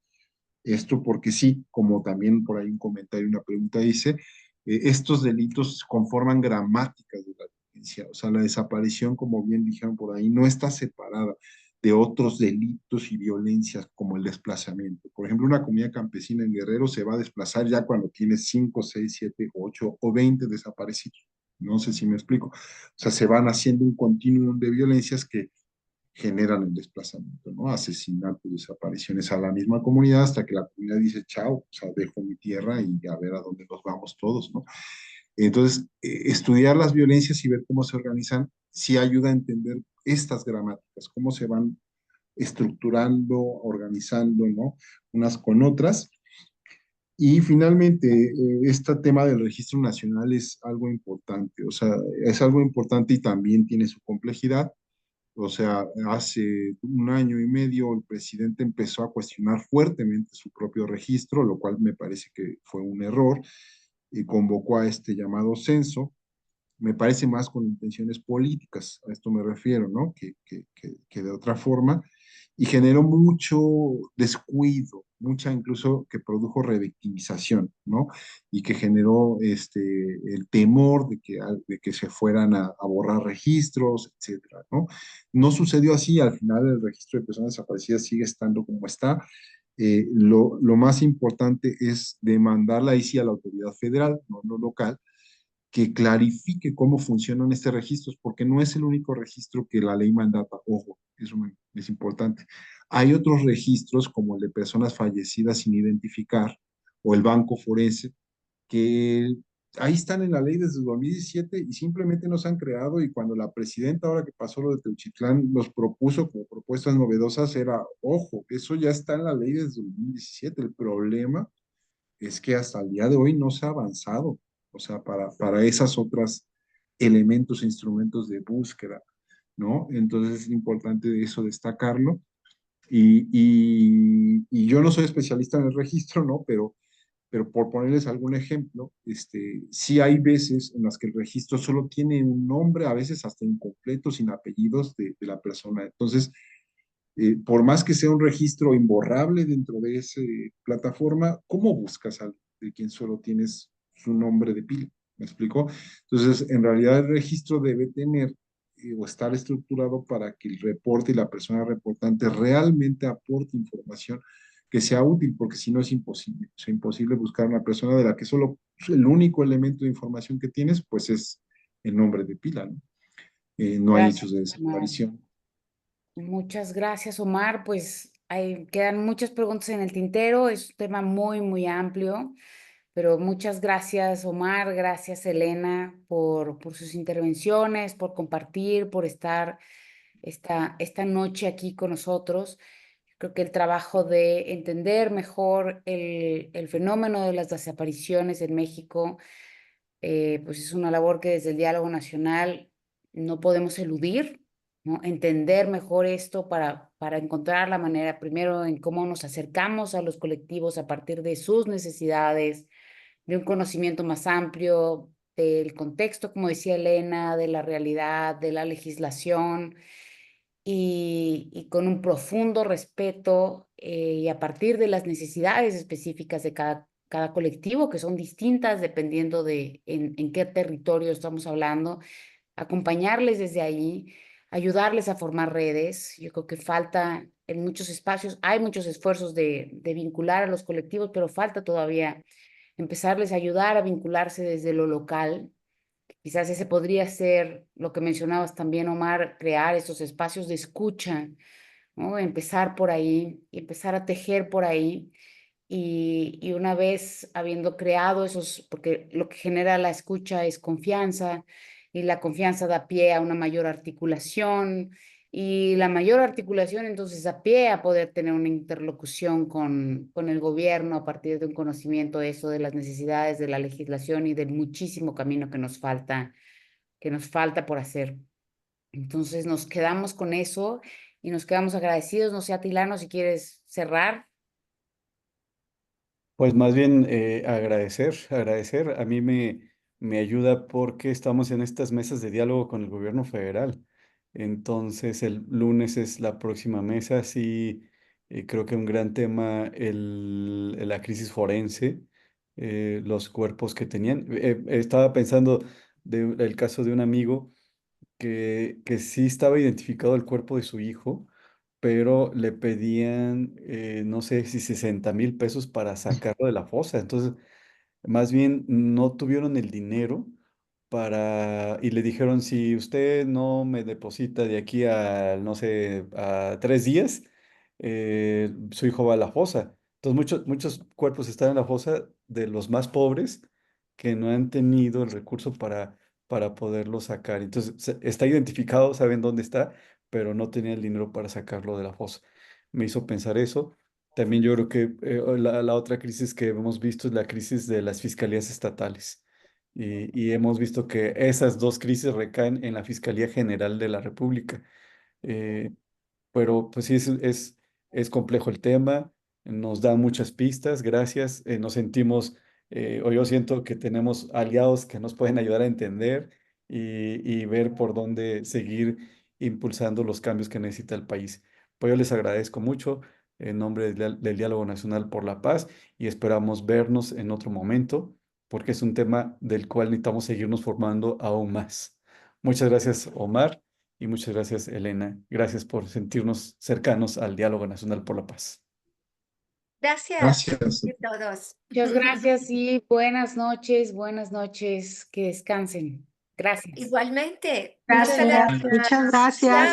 Esto porque sí, como también por ahí un comentario, una pregunta dice, estos delitos conforman gramáticas de la violencia. O sea, la desaparición, como bien dijeron por ahí, no está separada de otros delitos y violencias como el desplazamiento. Por ejemplo, una comunidad campesina en Guerrero se va a desplazar ya cuando tiene 5, 6, 7, 8 o 20 desaparecidos. No sé si me explico. O sea, se van haciendo un continuum de violencias que generan el desplazamiento, ¿no? Asesinatos, desapariciones a la misma comunidad hasta que la comunidad dice, chao, o sea, dejo mi tierra y a ver a dónde nos vamos todos, ¿no? Entonces, estudiar las violencias y ver cómo se organizan sí ayuda a entender estas gramáticas, cómo se van estructurando, organizando, ¿no? Unas con otras. Y finalmente, este tema del registro nacional es algo importante, o sea, es algo importante y también tiene su complejidad, O sea, hace un año y medio el presidente empezó a cuestionar fuertemente su propio registro, lo cual me parece que fue un error, y convocó a este llamado censo. Me parece más con intenciones políticas, a esto me refiero, ¿no? Que de otra forma, y generó mucho descuido, mucha incluso que produjo revictimización, ¿no? Y que generó el temor de que se fueran a borrar registros, etcétera, ¿no? No sucedió así, al final el registro de personas desaparecidas sigue estando como está. Lo más importante es demandarla ahí sí a la autoridad federal, no lo local, que clarifique cómo funcionan estos registros, porque no es el único registro que la ley mandata. Ojo, es importante. Hay otros registros, como el de personas fallecidas sin identificar o el banco forense, que ahí están en la ley desde 2017 y simplemente no se han creado. Y cuando la presidenta, ahora que pasó lo de Teuchitlán, los propuso como propuestas novedosas, era, ojo, eso ya está en la ley desde 2017. El problema es que hasta el día de hoy no se ha avanzado, o sea, para esas otras elementos e instrumentos de búsqueda, ¿no? Entonces es importante eso destacarlo. Y yo no soy especialista en el registro, ¿no? Pero por ponerles algún ejemplo, sí hay veces en las que el registro solo tiene un nombre, a veces hasta incompleto, sin apellidos de la persona. Entonces, por más que sea un registro imborrable dentro de esa plataforma, ¿cómo buscas al de quien solo tienes su nombre de pila? ¿Me explico? Entonces, en realidad el registro debe tener o estar estructurado para que el reporte y la persona reportante realmente aporte información que sea útil, porque si no es imposible. Es imposible buscar una persona de la que solo el único elemento de información que tienes, pues es el nombre de pila, ¿no? No hay Gracias, hechos de Omar. desaparición. Muchas gracias, Omar. Pues quedan muchas preguntas en el tintero. Es un tema muy, muy amplio, pero muchas gracias, Omar. Gracias, Elena, por sus intervenciones, por compartir, por estar esta noche aquí con nosotros. Creo que el trabajo de entender mejor el fenómeno de las desapariciones en México, pues es una labor que desde el diálogo nacional no podemos eludir, ¿no? Entender mejor esto para encontrar la manera, primero, en cómo nos acercamos a los colectivos a partir de sus necesidades, de un conocimiento más amplio del contexto, como decía Elena, de la realidad, de la legislación, y con un profundo respeto, y a partir de las necesidades específicas de cada colectivo, que son distintas dependiendo de en qué territorio estamos hablando, acompañarles desde ahí, ayudarles a formar redes. Yo creo que falta en muchos espacios, hay muchos esfuerzos de vincular a los colectivos, pero falta todavía empezarles a ayudar a vincularse desde lo local. Quizás ese podría ser lo que mencionabas también, Omar, crear esos espacios de escucha, ¿no? Empezar por ahí, y empezar a tejer por ahí. Y una vez habiendo creado esos, porque lo que genera la escucha es confianza, y la confianza da pie a una mayor articulación, y la mayor articulación entonces da pie a poder tener una interlocución con el gobierno a partir de un conocimiento de eso, de las necesidades de la legislación y del muchísimo camino que nos falta por hacer. Entonces nos quedamos con eso y nos quedamos agradecidos. No sé, Atilano, si quieres cerrar. Pues más bien agradecer. A mí me ayuda porque estamos en estas mesas de diálogo con el gobierno federal. Entonces el lunes es la próxima mesa. Sí, creo que un gran tema la crisis forense, los cuerpos que tenían. Estaba pensando el caso de un amigo que sí estaba identificado el cuerpo de su hijo, pero le pedían, no sé si 60,000 pesos para sacarlo de la fosa. Entonces, más bien no tuvieron el dinero y le dijeron, si usted no me deposita de aquí a, no sé, a 3 días, su hijo va a la fosa. Entonces, muchos cuerpos están en la fosa de los más pobres que no han tenido el recurso para poderlo sacar. Entonces, está identificado, saben dónde está, pero no tenía el dinero para sacarlo de la fosa. Me hizo pensar eso. También yo creo que la otra crisis que hemos visto es la crisis de las fiscalías estatales. Y hemos visto que esas dos crisis recaen en la Fiscalía General de la República. pero pues sí, es complejo el tema, nos da muchas pistas, gracias, nos sentimos, o yo siento que tenemos aliados que nos pueden ayudar a entender y ver por dónde seguir impulsando los cambios que necesita el país. Pues yo les agradezco mucho en nombre del Diálogo Nacional por la Paz y esperamos vernos en otro momento, porque es un tema del cual necesitamos seguirnos formando aún más. Muchas gracias, Omar. Y muchas gracias, Elena. Gracias por sentirnos cercanos al Diálogo Nacional por la Paz. Gracias Gracias. a todos. Muchas gracias y buenas noches, que descansen. Gracias. Igualmente. Gracias. Muchas gracias.